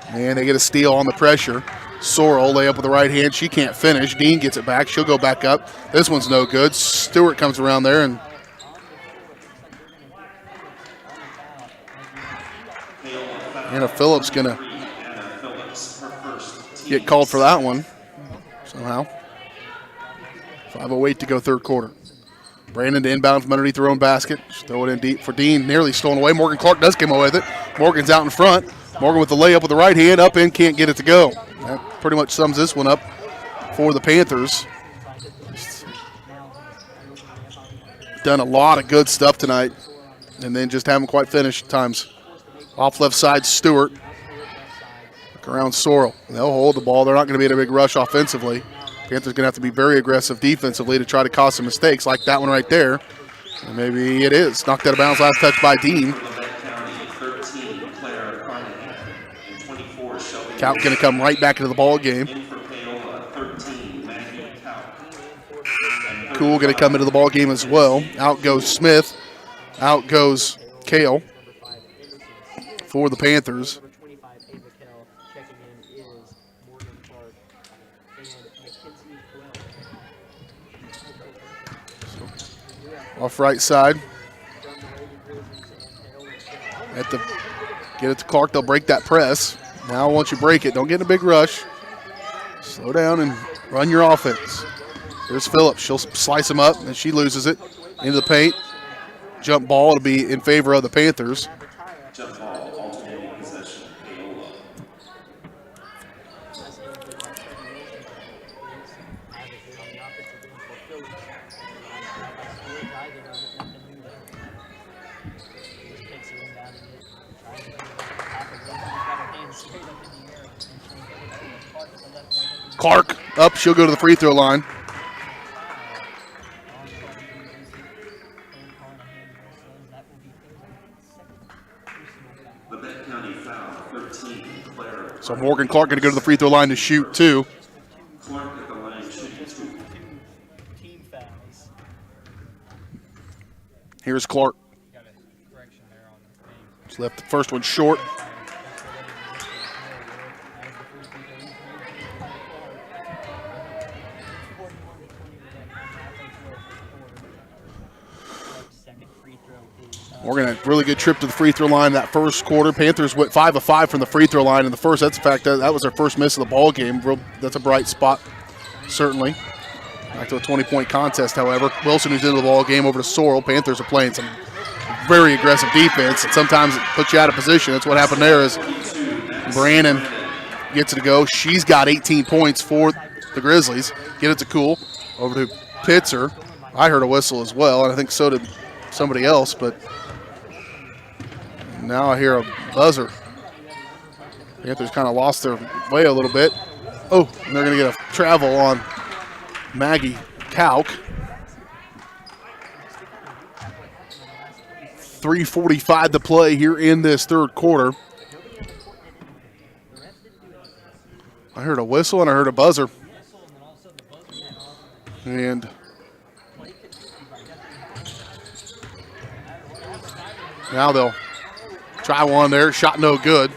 And they get a steal on the pressure. Sorrell lay up with the right hand. She can't finish. Dean gets it back. She'll go back up. This one's no good. Stewart comes around there, and Anna Phillips going to get called for that one somehow. 5:08 to go third quarter. Brandon to inbound from underneath her own basket. She'll throw it in deep for Dean. Nearly stolen away. Morgan Clark does come away with it. Morgan's out in front. Morgan with the layup with the right hand. Up in, can't get it to go. That pretty much sums this one up for the Panthers. Done a lot of good stuff tonight, and then just haven't quite finished at times. Off left side, Stewart. Look around Sorrell. They'll hold the ball. They're not going to be in a big rush offensively. Panthers going to have to be very aggressive defensively to try to cause some mistakes like that one right there. And maybe it is. Knocked out of bounds, last touch by Dean. Count going to come right back into the ball game. Cool going to come into the ball game as well. Out goes Smith. Out goes Kale for the Panthers. Off right side. Get it to Clark. They'll break that press. Now once you break it, don't get in a big rush. Slow down and run your offense. There's Phillips. She'll slice him up, and she loses it into the paint. Jump ball to be in favor of the Panthers. Jump ball, alternating possession, Paola. Clark up. She'll go to the free throw line. Labette County foul, 13, Claire. So Morgan Clark going to go to the free throw line to shoot two. Clark at the line, shooting 2. Here's Clark. Just left the first one short. Morgan had a really good trip to the free throw line that first quarter. Panthers went 5 of 5 from the free throw line in the first. That's a fact. That was their first miss of the ball game. That's a bright spot, certainly. Back to a 20-point contest, however. Wilson, who's into the ball game, over to Sorrell. Panthers are playing some very aggressive defense, and sometimes it puts you out of position. That's what happened there is Brandon gets it to go. She's got 18 points for the Grizzlies. Get it to Cool. Over to Pitzer. I heard a whistle as well, and I think so did somebody else, but now I hear a buzzer. Panthers kind of lost their way a little bit. Oh, and they're going to get a travel on Maggie Kauk. 3:45 to play here in this third quarter. I heard a whistle and I heard a buzzer. And now they'll try one there. Shot no good.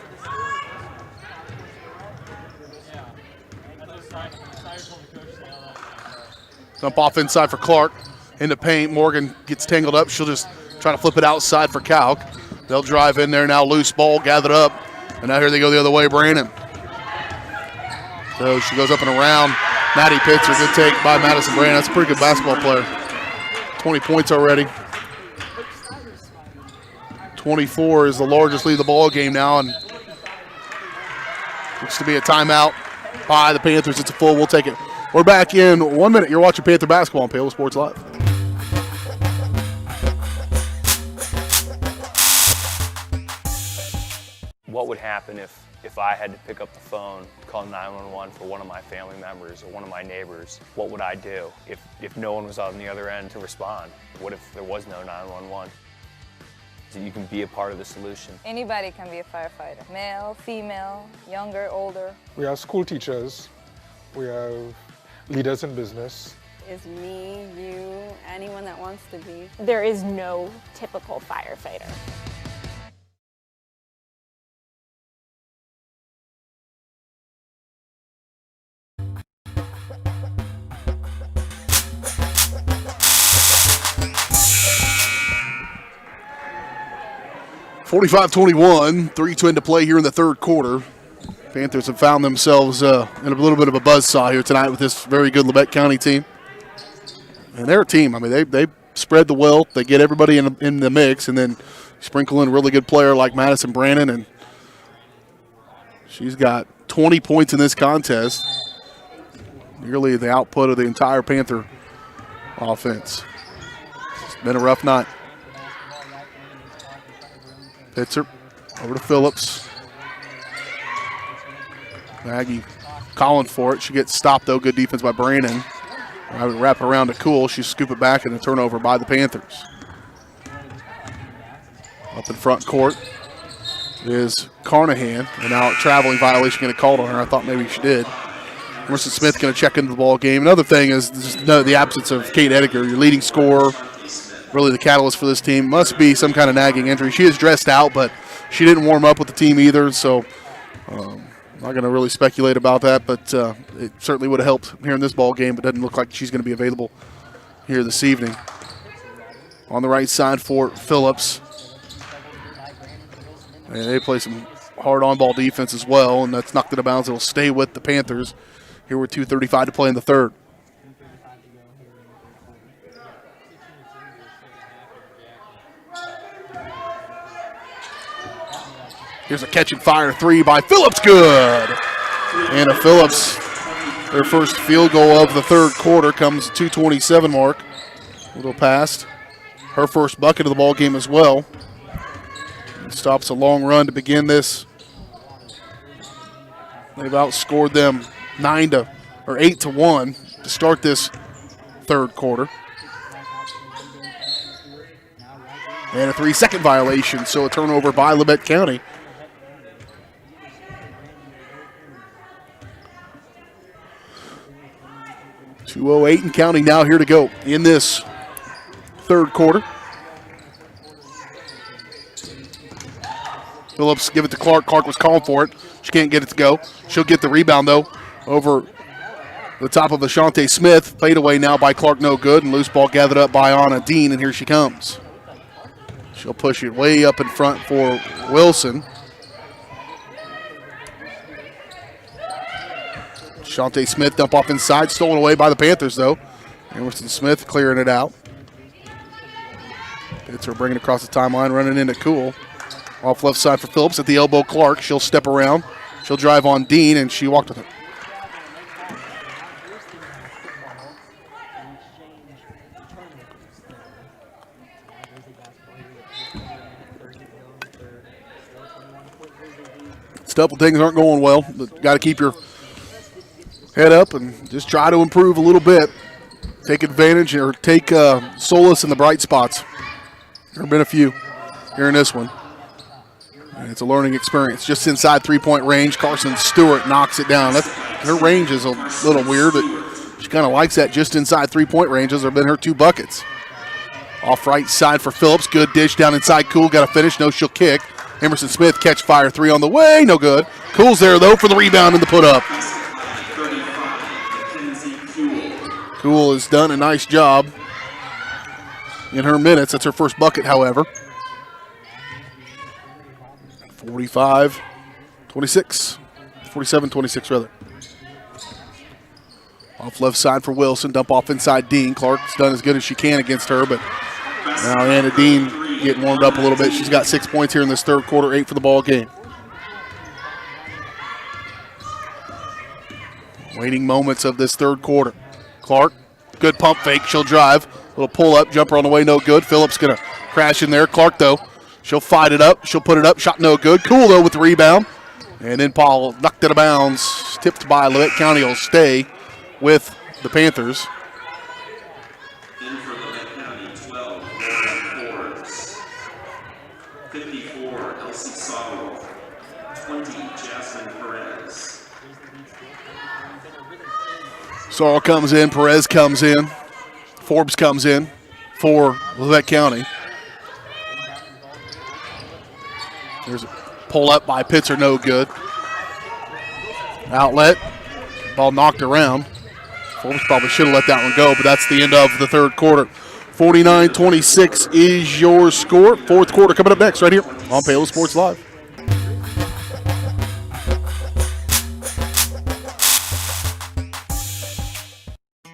Dump off inside for Clark. In the paint. Morgan gets tangled up. She'll just try to flip it outside for Kauk. They'll drive in there now. Loose ball gathered up. And now here they go the other way. Brandon. So she goes up and around. Maddie Pitzer. Good take by Madison Brandon. That's a pretty good basketball player. 20 points already. 24 is the largest lead of the ball game now, and looks to be a timeout by the Panthers. It's a full. We'll take it. We're back in 1 minute. You're watching Panther basketball on Paola Sports Live. What would happen if I had to pick up the phone, call 911 for one of my family members or one of my neighbors? What would I do if no one was on the other end to respond? What if there was no 911? You can be a part of the solution. Anybody can be a firefighter. Male, female, younger, older. We have school teachers. We have leaders in business. Is me, you, anyone that wants to be. There is no typical firefighter. (45-21), 3-2 into play here in the third quarter. Panthers have found themselves in a little bit of a buzzsaw here tonight with this very good Labette County team. And they're a team. I mean, they spread the wealth. They get everybody in the mix, and then sprinkle in a really good player like Madison Brannon, and she's got 20 points in this contest, nearly the output of the entire Panther offense. It's been a rough night. Pitzer over to Phillips. Maggie calling for it. She gets stopped, though. Good defense by Brannon. I would wrap it around to Cool. She scoop it back and a turnover by the Panthers. Up in front court is Carnahan. And now a traveling violation going to call on her. I thought maybe she did. Emerson Smith going to check into the ball game. Another thing is just the absence of Kate Ediger, your leading scorer, really the catalyst for this team. Must be some kind of nagging injury. She is dressed out, but she didn't warm up with the team either, so not going to really speculate about that, but it certainly would have helped here in this ball game, but doesn't look like she's going to be available here this evening. On the right side for Phillips. And they play some hard on-ball defense as well, and that's knocked it out of bounds. It'll stay with the Panthers. Here with 2:35 to play in the third. Here's a catch and fire three by Phillips. Good. Anna Phillips, their first field goal of the third quarter, comes 2:27 mark. A little past. Her first bucket of the ball game as well. Stops a long run to begin this. They've outscored them 8-1 to start this third quarter. And a 3-second violation, so a turnover by Labette County. .208 and counting now here to go in this third quarter. Phillips give it to Clark. Clark was calling for it. She can't get it to go. She'll get the rebound, though, over the top of Ashante Smith. Played away now by Clark, no good, and loose ball gathered up by Anna Dean, and here she comes. She'll push it way up in front for Wilson. Ashante Smith dump off inside, stolen away by the Panthers, though. Emerson Smith clearing it out. Pitzer bringing it across the timeline, running into Cool. Off left side for Phillips at the elbow, Clark. She'll step around. She'll drive on Dean, and she walked with it. Stuff, things aren't going well. Got to keep your head up and just try to improve a little bit. Take advantage or take solace in the bright spots. There have been a few here in this one. And it's a learning experience. Just inside three-point range, Carson Stewart knocks it down. Her range is a little weird, but she kind of likes that just inside three-point range. Those have been her two buckets. Off right side for Phillips. Good dish down inside. Cool got to finish. No, she'll kick. Emerson Smith catch fire three on the way. No good. Cool's there, though, for the rebound and the put-up. Cool has done a nice job in her minutes. That's her first bucket, however. 45-26. 47-26, rather. Off left side for Wilson. Dump off inside Dean. Clark's done as good as she can against her, but now Anna Dean getting warmed up a little bit. She's got 6 points here in this third quarter, 8 for the ball game. Waiting moments of this third quarter. Clark, good pump fake. She'll drive. Little pull up, jumper on the way, no good. Phillips going to crash in there. Clark, though, she'll fight it up. She'll put it up. Shot no good. Cool, though, with the rebound. And then Paul knocked it out of bounds. Tipped by Labette County will stay with the Panthers. 54, Elsie Sawwolf. 20, Jasmine Perez. Sorrell comes in, Perez comes in, Forbes comes in for Labette County. There's a pull up by Pitzer, no good. Outlet, ball knocked around. Forbes probably should have let that one go, but that's the end of the third quarter. 49-26 is your score. Fourth quarter coming up next right here on Paola Sports Live.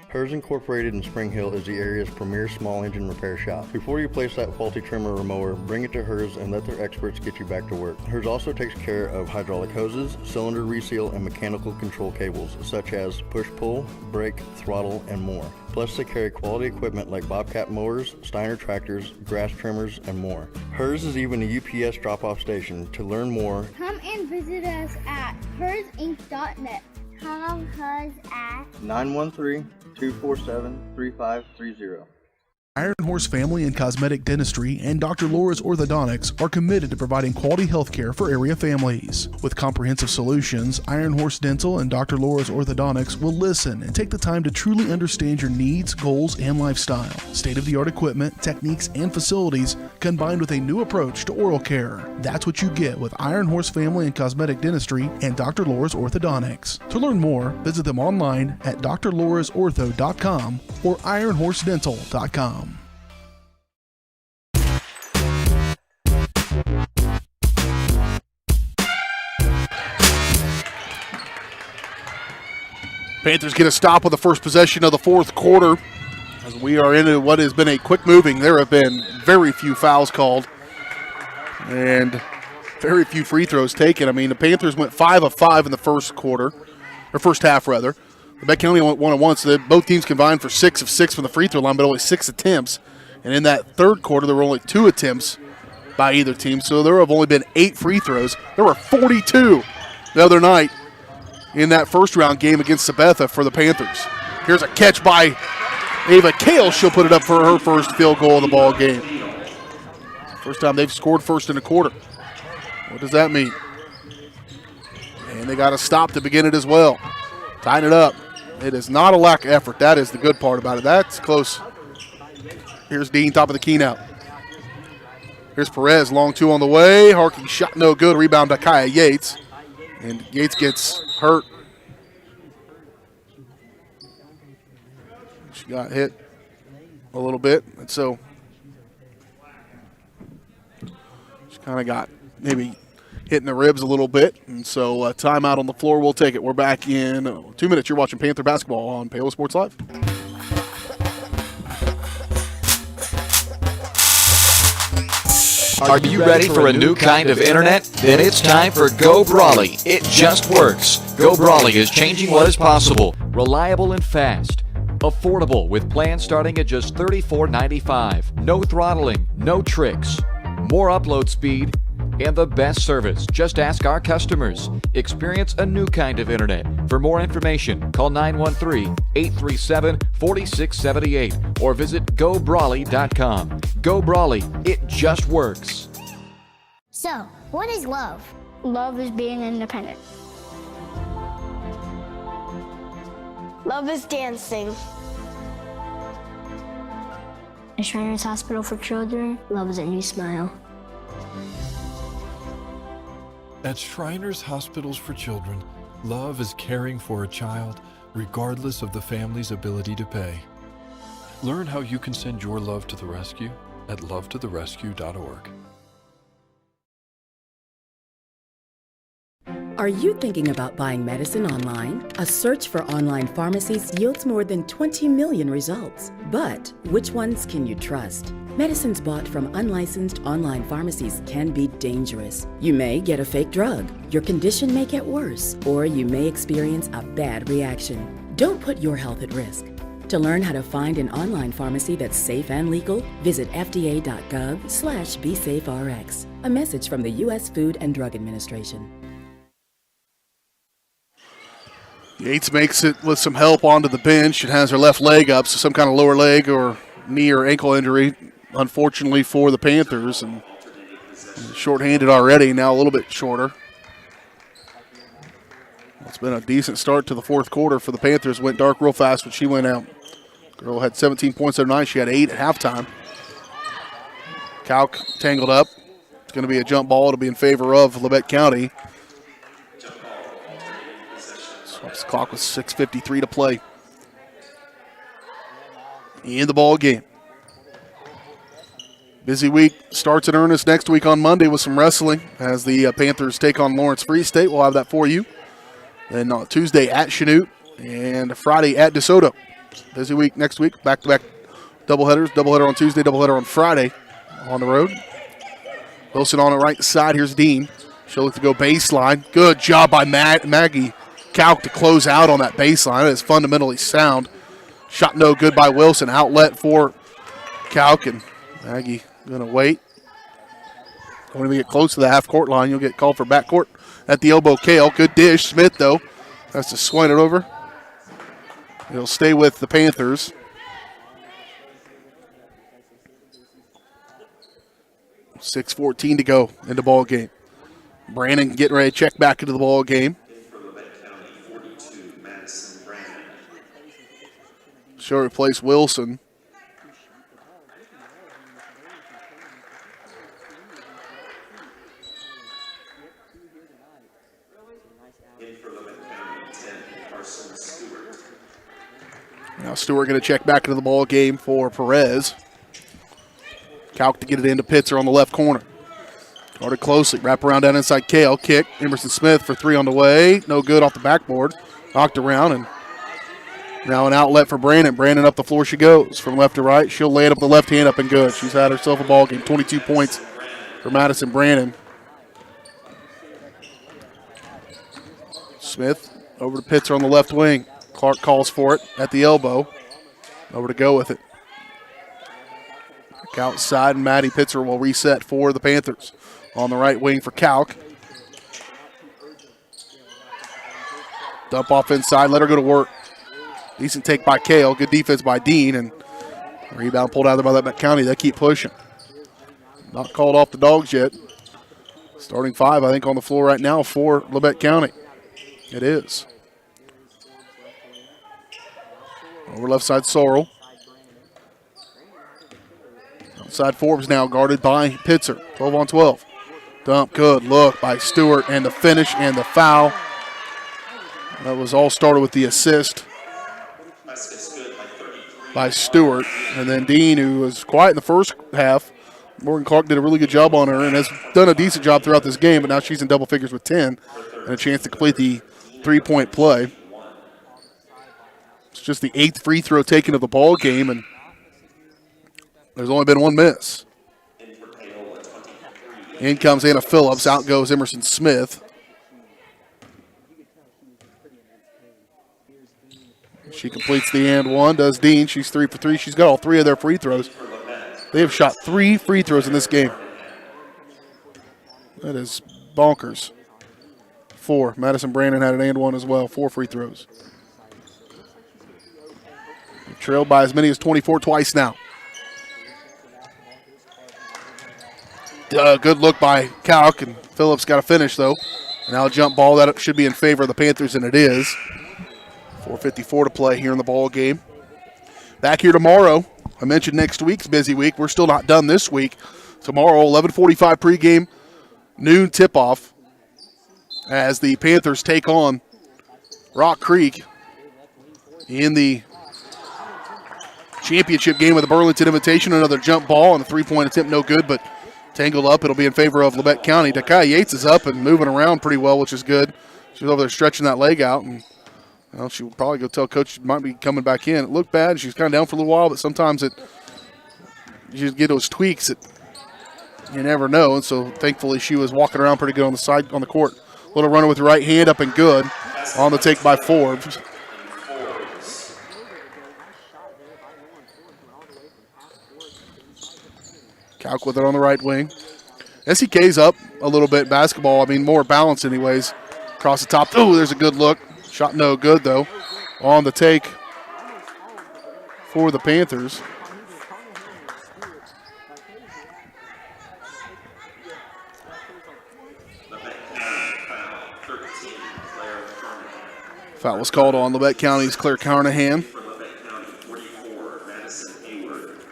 Hers Incorporated in Spring Hill is the area's premier small engine repair shop. Before you place that faulty trimmer or mower, bring it to Hers and let their experts get you back to work. Hers also takes care of hydraulic hoses, cylinder reseal, and mechanical control cables, such as push-pull, brake, throttle, and more. Plus, they carry quality equipment like Bobcat mowers, Steiner tractors, grass trimmers, and more. Hers is even a UPS drop-off station. To learn more, Come and visit us at hersinc.net. Call Hers at 913-247-3530. Iron Horse Family and Cosmetic Dentistry and Dr. Laura's Orthodontics are committed to providing quality health care for area families. With comprehensive solutions, Iron Horse Dental and Dr. Laura's Orthodontics will listen and take the time to truly understand your needs, goals, and lifestyle. State-of-the-art equipment, techniques, and facilities combined with a new approach to oral care. That's what you get with Iron Horse Family and Cosmetic Dentistry and Dr. Laura's Orthodontics. To learn more, visit them online at drlaurasortho.com or ironhorsedental.com. Panthers get a stop on the first possession of the fourth quarter as we are into what has been a quick moving. There have been very few fouls called and very few free throws taken. I mean, the Panthers went 5 of 5 in the first quarter, or first half rather. Labette County went 1 of 1, so both teams combined for 6 of 6 from the free throw line, but only 6 attempts. And in that third quarter, there were only 2 attempts by either team, so there have only been 8 free throws. There were 42 the other night in that first round game against Sabetha for the Panthers. Here's a catch by Ava Kale. She'll put it up for her first field goal of the ball game. First time they've scored first in a quarter. What does that mean? And they got a stop to begin it as well. Tying it up. It is not a lack of effort. That is the good part about it. That's close. Here's Dean, top of the key now. Here's Perez, long 2 on the way. Harkey shot no good. Rebound by Kaya Yates. And Yates gets hurt. She got hit a little bit. And so she kind of got maybe hitting the ribs a little bit. And so timeout on the floor. We'll take it. We're back in 2 minutes. You're watching Panther basketball on Paola Sports Live. Are you ready for a new kind of internet? Then it's time for Go Brawley. It just works. Go Brawley is changing what is possible. Reliable and fast. Affordable with plans starting at just $34.95. No throttling, no tricks. More upload speed and the best service. Just ask our customers. Experience a new kind of internet. For more information, call 913-837-4678 or visit gobrawley.com. Go Brawley, it just works. So, what is love? Love is being independent. Love is dancing. At Shriners Hospital for Children, love is a new smile. At Shriners Hospitals for Children, love is caring for a child regardless of the family's ability to pay. Learn how you can send your love to the rescue at lovetotherescue.org. Are you thinking about buying medicine online? A search for online pharmacies yields more than 20 million results. But which ones can you trust? Medicines bought from unlicensed online pharmacies can be dangerous. You may get a fake drug, your condition may get worse, or you may experience a bad reaction. Don't put your health at risk. To learn how to find an online pharmacy that's safe and legal, visit fda.gov/BeSafeRx. A message from the U.S. Food and Drug Administration. Yates makes it with some help onto the bench. It has her left leg up, so some kind of lower leg or knee or ankle injury, unfortunately for the Panthers. And Short-handed already, now a little bit shorter. It's been a decent start to the fourth quarter for the Panthers. Went dark real fast when she went out. Girl had 17 points overnight. She had 8 at halftime. Calc tangled up. It's going to be a jump ball. It'll be in favor of Labette County. Swaps the clock with 6:53 to play in the ball game. Busy week starts in earnest next week on Monday with some wrestling as the Panthers take on Lawrence Free State. We'll have that for you. Then Tuesday at Chanute and Friday at DeSoto. Busy week next week. Back-to-back doubleheaders. Doubleheader on Tuesday, doubleheader on Friday on the road. Wilson on the right side. Here's Dean. She'll look to go baseline. Good job by Maggie Calc to close out on that baseline. It is fundamentally sound. Shot no good by Wilson. Outlet for Calc, and Maggie going to wait. When we get close to the half-court line, you'll get called for backcourt at the elbow. Kale, good dish. Smith, though, has to swing it over. It'll stay with the Panthers. .6:14 to go in the ball game. Brandon getting ready to check back into the ball game. She'll replace Wilson. Now Stewart going to check back into the ball game for Perez. Calc to get it into Pitzer on the left corner. Guarded closely. Wrap around down inside Kale. Kick. Emerson Smith for 3 on the way. No good off the backboard. Knocked around, and now an outlet for Brandon. Brandon up the floor she goes from left to right. She'll lay it up the left hand up and good. She's had herself a ball game. 22 points for Madison Brandon. Smith over to Pitzer on the left wing. Clark calls for it at the elbow. Over to go with it. Back outside, and Maddie Pitzer will reset for the Panthers. On the right wing for Calc. Dump off inside, let her go to work. Decent take by Kale, good defense by Dean, and rebound pulled out there by Labette County. They keep pushing. Not called off the Dogs yet. Starting 5, I think, on the floor right now for Labette County. It is. Over left side, Sorrell. Outside Forbes now guarded by Pitzer. 12 on 12. Dump, good look by Stewart, and the finish and the foul. That was all started with the assist by Stewart. And then Dean, who was quiet in the first half. Morgan Clark did a really good job on her and has done a decent job throughout this game, but now she's in double figures with 10 and a chance to complete the three-point play. It's just the 8th free throw taken of the ball game, and there's only been one miss. In comes Anna Phillips. Out goes Emerson Smith. She completes the and one, does Dean. She's 3 for 3. She's got all 3 of their free throws. They have shot 3 free throws in this game. That is bonkers. 4. Madison Brandon had an and one as well. 4 free throws. Trailed by as many as 24 twice now. Good look by Calc, and Phillips got a finish, though. Now a jump ball that should be in favor of the Panthers, and it is. 4:54 to play here in the ball game. Back here tomorrow. I mentioned next week's busy week. We're still not done this week. Tomorrow, 11:45 pregame, noon tip-off as the Panthers take on Rock Creek in the championship game of the Burlington Invitation. Another jump ball and a three-point attempt, no good, but tangled up. It'll be in favor of Labette County. Takai Yates is up and moving around pretty well, which is good. She's over there stretching that leg out, and well, she will probably go tell coach she might be coming back in. It looked bad. She's kind of down for a little while, but sometimes you just get those tweaks that you never know. And so thankfully she was walking around pretty good on the side on the court. Little runner with the right hand up and good on the take by Forbes. Calc with it on the right wing. SEK's up a little bit basketball. I mean, more balance anyways. Across the top. Oh, there's a good look. Shot no good, though, on the take for the Panthers. Foul was called on Labette County's Claire Carnahan. For Labette County, 44, Madison Hayward.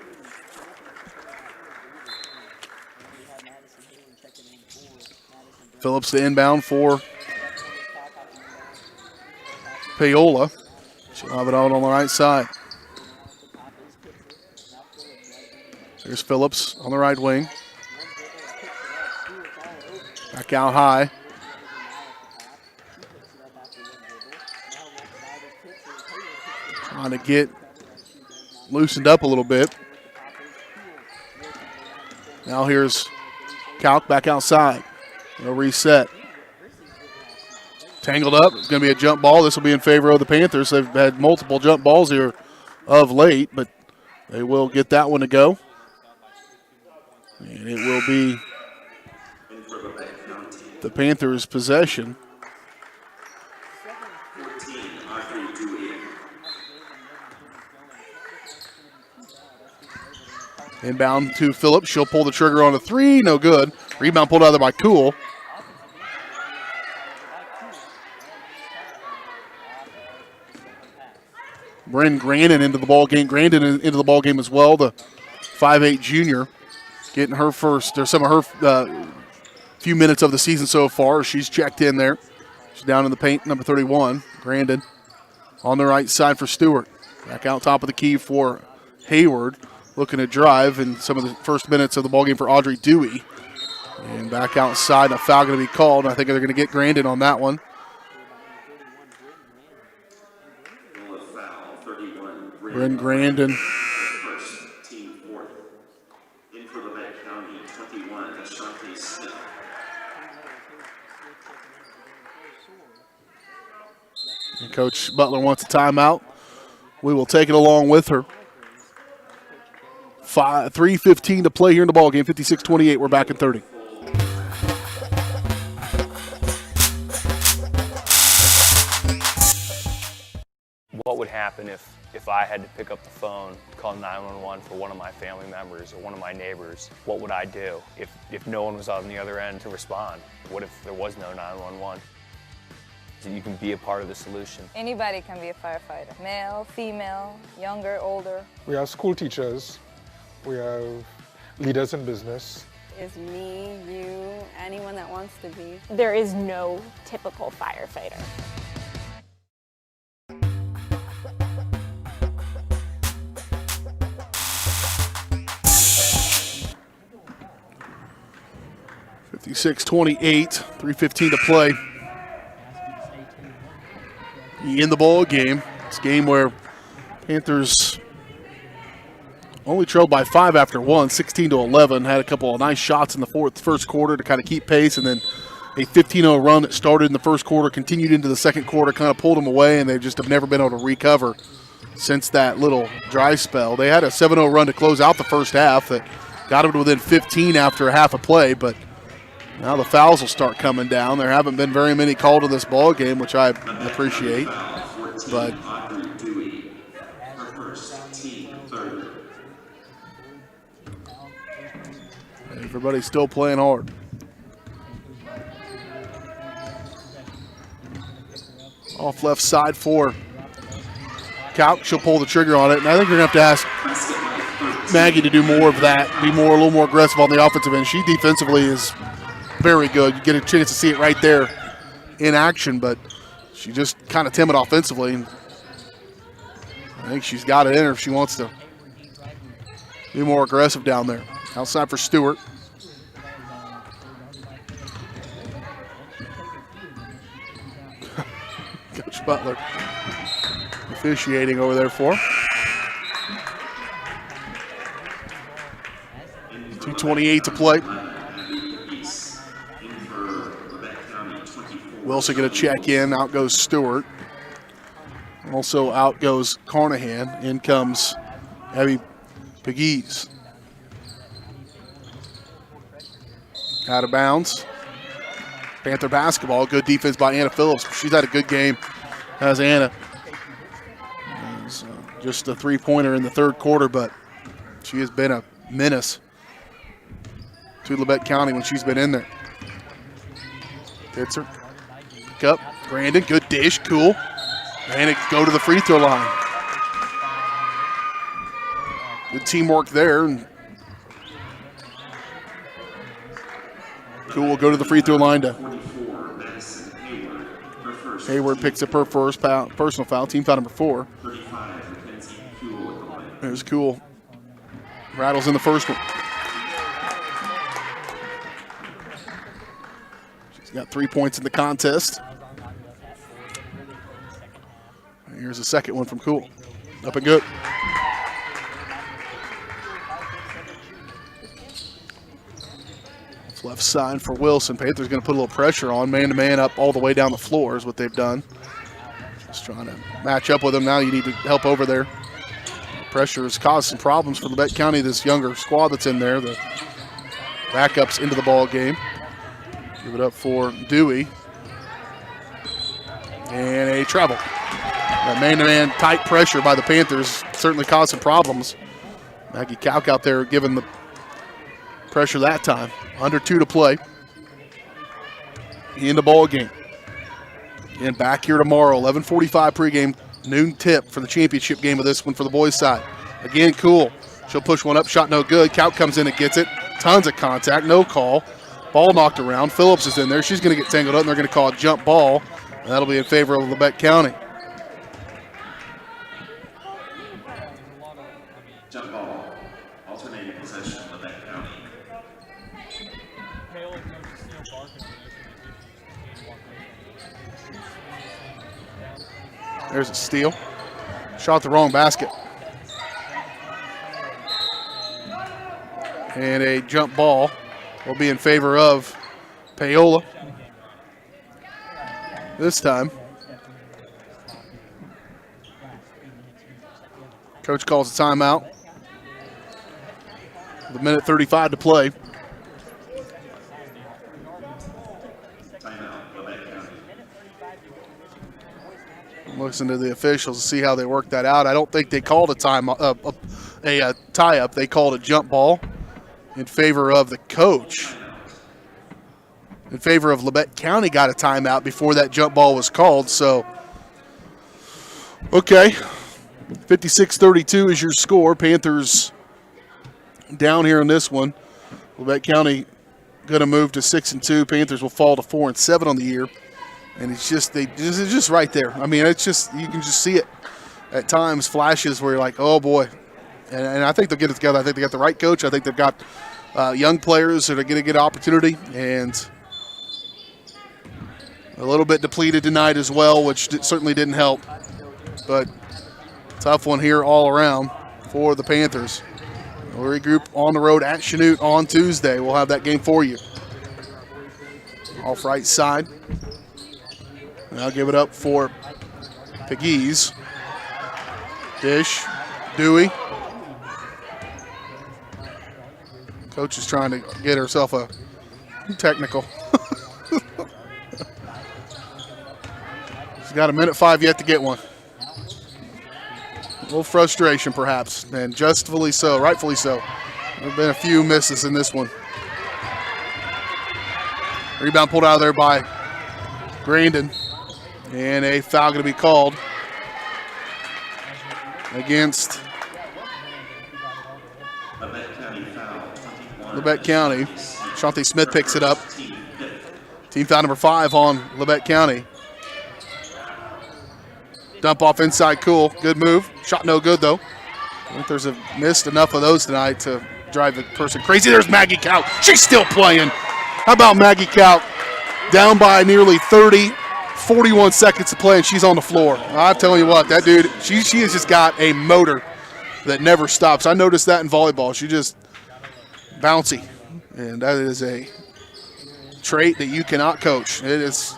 Phillips the inbound for Paola. She'll have it out on the right side. Here's Phillips on the right wing. Back out high. Trying to get loosened up a little bit. Now here's Kalk back outside. No reset. Tangled up. It's going to be a jump ball. This will be in favor of the Panthers. They've had multiple jump balls here of late, but they will get that one to go. And it will be the Panthers' possession. Inbound to Phillips. She'll pull the trigger on a three. No good. Rebound pulled out there by Cool. Bryn Grandin into the ball game. Grandin into the ball game as well. The 5'8" junior getting her first, or some of her few minutes of the season so far. She's checked in there. She's down in the paint, number 31. Grandin on the right side for Stewart. Back out top of the key for Hayward. Looking to drive in some of the first minutes of the ballgame for Audrey Dewey. And back outside, a foul going to be called. I think they're going to get Grandin on that one. Bryn Grandin. First, team fourth. In for Labette County, 21, Ashante Smith. And Coach Butler wants a timeout. We will take it along with her. 3:15 to play here in the ball game. 56-28. We're back in 30. What would happen if I had to pick up the phone, call 911 for one of my family members or one of my neighbors? What would I do if no one was on the other end to respond? What if there was no 911? So you can be a part of the solution. Anybody can be a firefighter. Male, female, younger, older. We have school teachers. We have leaders in business. Is me, you, anyone that wants to be. There is no typical firefighter. (56-28), 3:15 to play. In the ball game. It's a game where Panthers only trailed by 5 after one, 16-11. Had a couple of nice shots in the first quarter to kind of keep pace, and then a 15-0 run that started in the first quarter, continued into the second quarter, kind of pulled them away, and they just have never been able to recover since that little dry spell. They had a 7-0 run to close out the first half that got them to within 15 after a half a play, but now the fouls will start coming down. There haven't been very many called in this ball game, which I appreciate, but everybody's still playing hard. Off left side for Kalk. She'll pull the trigger on it, and I think you're going to have to ask Maggie to do more of that, be a little more aggressive on the offensive end. She defensively is very good. You get a chance to see it right there in action, but she just kind of timid offensively. And I think she's got it in her if she wants to be more aggressive down there. Outside for Stewart. Coach Butler officiating over there for him. 2:28 to play. Wilson going to check in. Out goes Stewart. Also out goes Carnahan. In comes Abby Pegues. Out of bounds. Panther basketball. Good defense by Anna Phillips. She's had a good game as Anna. Just a three-pointer in the third quarter, but she has been a menace to Labette County when she's been in there. Hits her. Pick up. Grandin. Good dish. Cool. And it go to the free throw line. Good teamwork there. And Cool will go to the free throw line to Hayward picks up her first personal foul, team foul number 4. There's Cool. Rattles in the first one. She's got 3 points in the contest. Here's the second one from Cool. Up and good. It's left side for Wilson. Panthers going to put a little pressure on. Man-to-man up all the way down the floor is what they've done. Just trying to match up with them. Now you need to help over there. Pressure has caused some problems for Labette County, this younger squad that's in there. The backups into the ball game. Give it up for Dewey. And a treble. That man-to-man tight pressure by the Panthers certainly caused some problems. Maggie Kalk out there giving the pressure that time. Under 2 to play in the ball game. And back here tomorrow, 11:45 pregame, noon tip for the championship game of this one for the boys' side. Again, Cool. She'll push one up, shot no good. Kalk comes in and gets it. Tons of contact, no call. Ball knocked around. Phillips is in there. She's going to get tangled up, and they're going to call a jump ball. And that'll be in favor of Labette County. Jump ball, alternating possession, Labette County. There's a steal. Shot the wrong basket. And a jump ball will be in favor of Paola. This time, coach calls a timeout. With a minute 35 to play. Listen to the officials to see how they work that out. I don't think they called a tie-up. They called a jump ball in favor of the coach. In favor of Labette County got a timeout before that jump ball was called. So, okay, 56-32 is your score. Panthers down here in this one. Labette County going to move to 6-2. Panthers will fall to 4-7 on the year. And it's just right there. I mean, it's just, you can just see it at times, flashes where you're like, oh boy. And I think they'll get it together. I think they got the right coach. I think they've got young players that are going to get opportunity. And a little bit depleted tonight as well, which certainly didn't help. But tough one here all around for the Panthers. We'll regroup on the road at Chanute on Tuesday. We'll have that game for you. Off right side. And I'll give it up for Pegues. Dish. Dewey. Coach is trying to get herself a technical. She's got a minute 5 yet to get one. A little frustration perhaps, and justly so, rightfully so. There have been a few misses in this one. Rebound pulled out of there by Grandin. And a foul going to be called against Labette County. Shantae Smith picks it up. Team foul number 5 on Labette County. Dump off inside, Cool. Good move. Shot no good, though. I think there's missed enough of those tonight to drive the person crazy. There's Maggie Kalk. She's still playing. How about Maggie Kalk? Down by nearly 30. 41 seconds to play, and she's on the floor. I'm telling you what, that dude, she has just got a motor that never stops. I noticed that in volleyball. She just bouncy, and that is a trait that you cannot coach. It is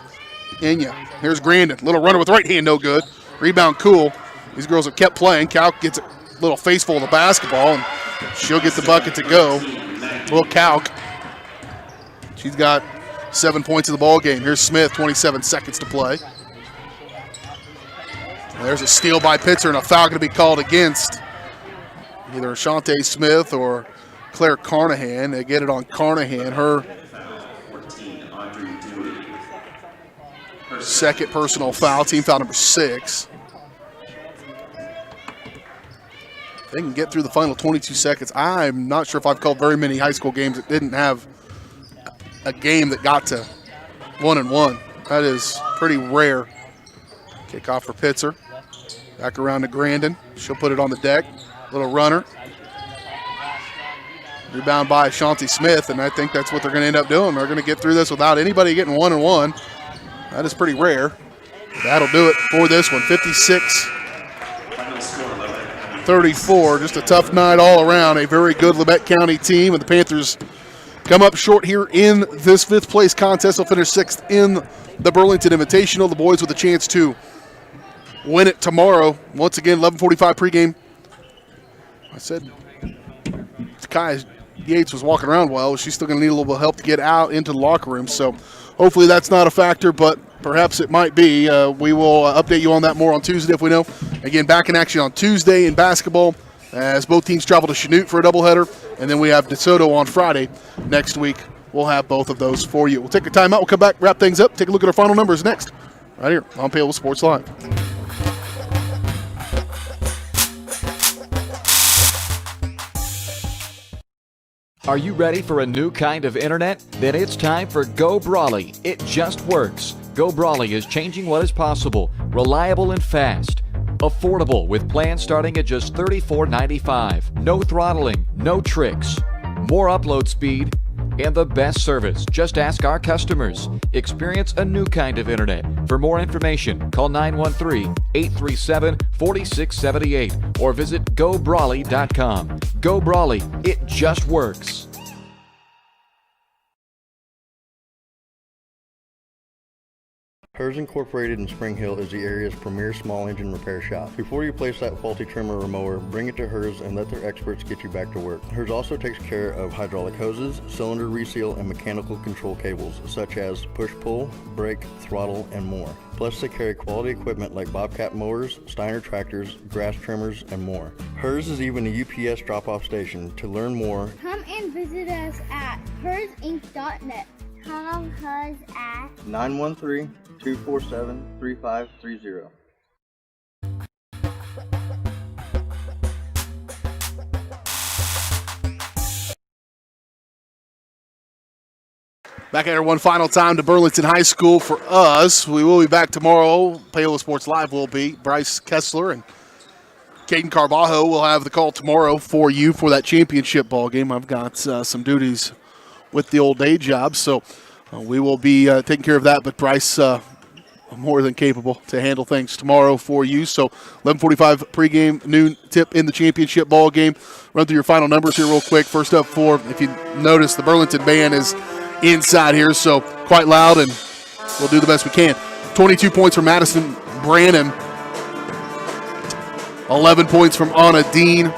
in you. Here's Grandin. Little runner with right hand, no good. Rebound, Cool. These girls have kept playing. Kalk gets a little face full of the basketball, and she'll get the bucket to go. Little Kalk. She's got 7 points in the ball game. Here's Smith, 27 seconds to play. And there's a steal by Pitzer and a foul going to be called against either Shantae Smith or Claire Carnahan. They get it on Carnahan. Her second personal foul, team foul number 6. they can get through the final 22 seconds. I'm not sure if I've called very many high school games that didn't have a game that got to 1-1. That is pretty rare. Kickoff for Pitzer. Back around to Grandin. She'll put it on the deck. Little runner. Rebound by Ashanti Smith, and I think that's what they're going to end up doing. They're going to get through this without anybody getting 1-1. That is pretty rare. That'll do it for this one. 56-34. Just a tough night all around. A very good Labette County team, and the Panthers come up short here in this fifth-place contest. They'll finish sixth in the Burlington Invitational. The boys with a chance to win it tomorrow. Once again, 11:45 pregame. I said Kai Yates was walking around well. She's still going to need a little bit of help to get out into the locker room. So hopefully that's not a factor, but perhaps it might be. We will update you on that more on Tuesday if we know. Again, back in action on Tuesday in basketball as both teams travel to Chanute for a doubleheader. And then we have DeSoto on Friday next week. We'll have both of those for you. We'll take a timeout. We'll come back, wrap things up, take a look at our final numbers next, right here on Paola Sports Live. Are you ready for a new kind of internet? Then it's time for Go Brawley. It just works. Go Brawley is changing what is possible. Reliable and fast. Affordable with plans starting at just $34.95. No throttling, no tricks. More upload speed and the best service. Just ask our customers. Experience a new kind of internet. For more information, call 913-837-4678 or visit GoBrawley.com. Go Brawley, it just works. Hers Incorporated in Spring Hill is the area's premier small engine repair shop. Before you place that faulty trimmer or mower, bring it to Hers and let their experts get you back to work. Hers also takes care of hydraulic hoses, cylinder reseal, and mechanical control cables, such as push-pull, brake, throttle, and more. Plus, they carry quality equipment like Bobcat mowers, Steiner tractors, grass trimmers, and more. Hers is even a UPS drop-off station. To learn more, Come and visit us at hersinc.net. Call Hers at 913-247-3530. Back at her one final time to Burlington High School for us. We will be back tomorrow. Paola Sports Live will be. Bryce Kessler and Caden Carvajo will have the call tomorrow for you for that championship ball game. I've got some duties with the old day job, so we will be taking care of that. But Bryce, more than capable to handle things tomorrow for you. So 11:45 pregame, noon tip in the championship ball game. Run through your final numbers here real quick. First up for, if you notice, the Burlington band is inside here, so quite loud, and we'll do the best we can. 22 points from Madison Brannon. 11 points from Anna Dean.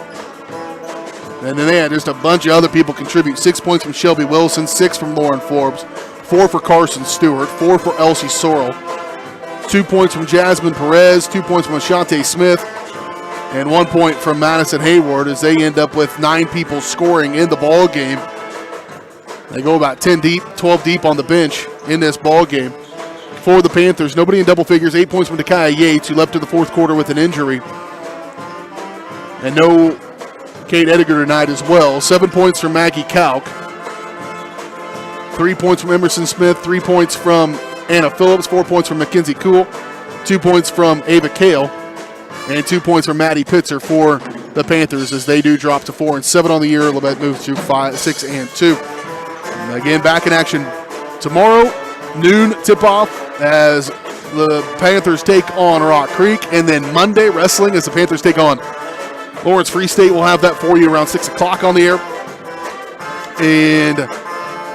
And then they had just a bunch of other people contribute. 6 points from Shelby Wilson, 6 from Lauren Forbes, 4 for Carson Stewart, 4 for Elsie Sorrell, 2 points from Jasmine Perez, 2 points from Ashante Smith, and 1 point from Madison Hayward as they end up with 9 people scoring in the ball game. They go about 10 deep, 12 deep on the bench in this ball game. For the Panthers, nobody in double figures. 8 points from Takaya Yates, who left in the fourth quarter with an injury. And no Kate Ediger tonight as well. 7 points from Maggie Kalk. 3 points from Emerson Smith. 3 points from Anna Phillips. 4 points from Mackenzie Kuhl. 2 points from Ava Kale. And 2 points from Maddie Pitzer for the Panthers as they do drop to 4-7 on the year. Labette moves to 6-2. And again, back in action tomorrow, noon tip-off as the Panthers take on Rock Creek. And then Monday, wrestling as the Panthers take on Lawrence Free State. We'll have that for you around 6 o'clock on the air. And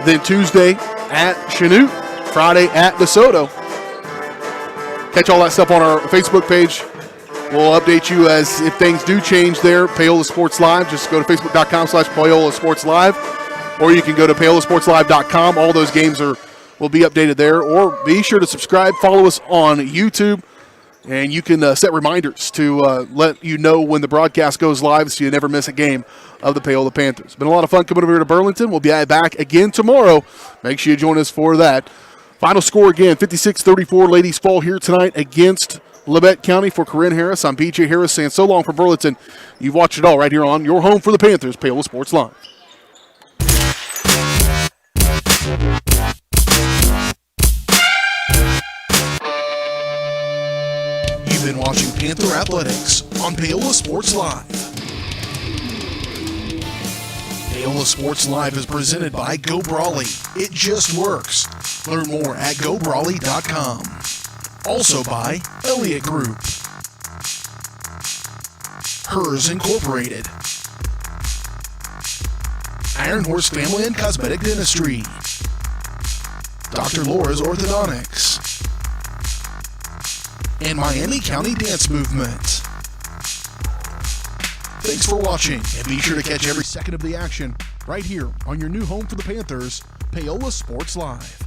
then Tuesday at Chanute, Friday at DeSoto. Catch all that stuff on our Facebook page. We'll update you as if things do change there. Paola Sports Live. Just go to facebook.com/Paola Sports Live. Or you can go to PaolaSportsLive.com. All those games will be updated there. Or be sure to subscribe. Follow us on YouTube. And you can set reminders to let you know when the broadcast goes live so you never miss a game of the Paola Panthers. Been a lot of fun coming over here to Burlington. We'll be back again tomorrow. Make sure you join us for that. Final score again, 56-34. Ladies fall here tonight against Labette County. For Corinne Harris, I'm BJ Harris saying so long for Burlington. You've watched it all right here on your home for the Panthers, Paola Sports Live. You've been watching Panther Athletics on Paola Sports Live. Paola Sports Live is presented by Go Brawley. It just works. Learn more at gobrawley.com. Also by Elliott Group, Hers Incorporated, Iron Horse Family and Cosmetic Dentistry, Dr. Laura's Orthodontics, and Miami County Dance Movement. Thanks for watching, and be sure to catch every second of the action right here on your new home for the Panthers, Paola Sports Live.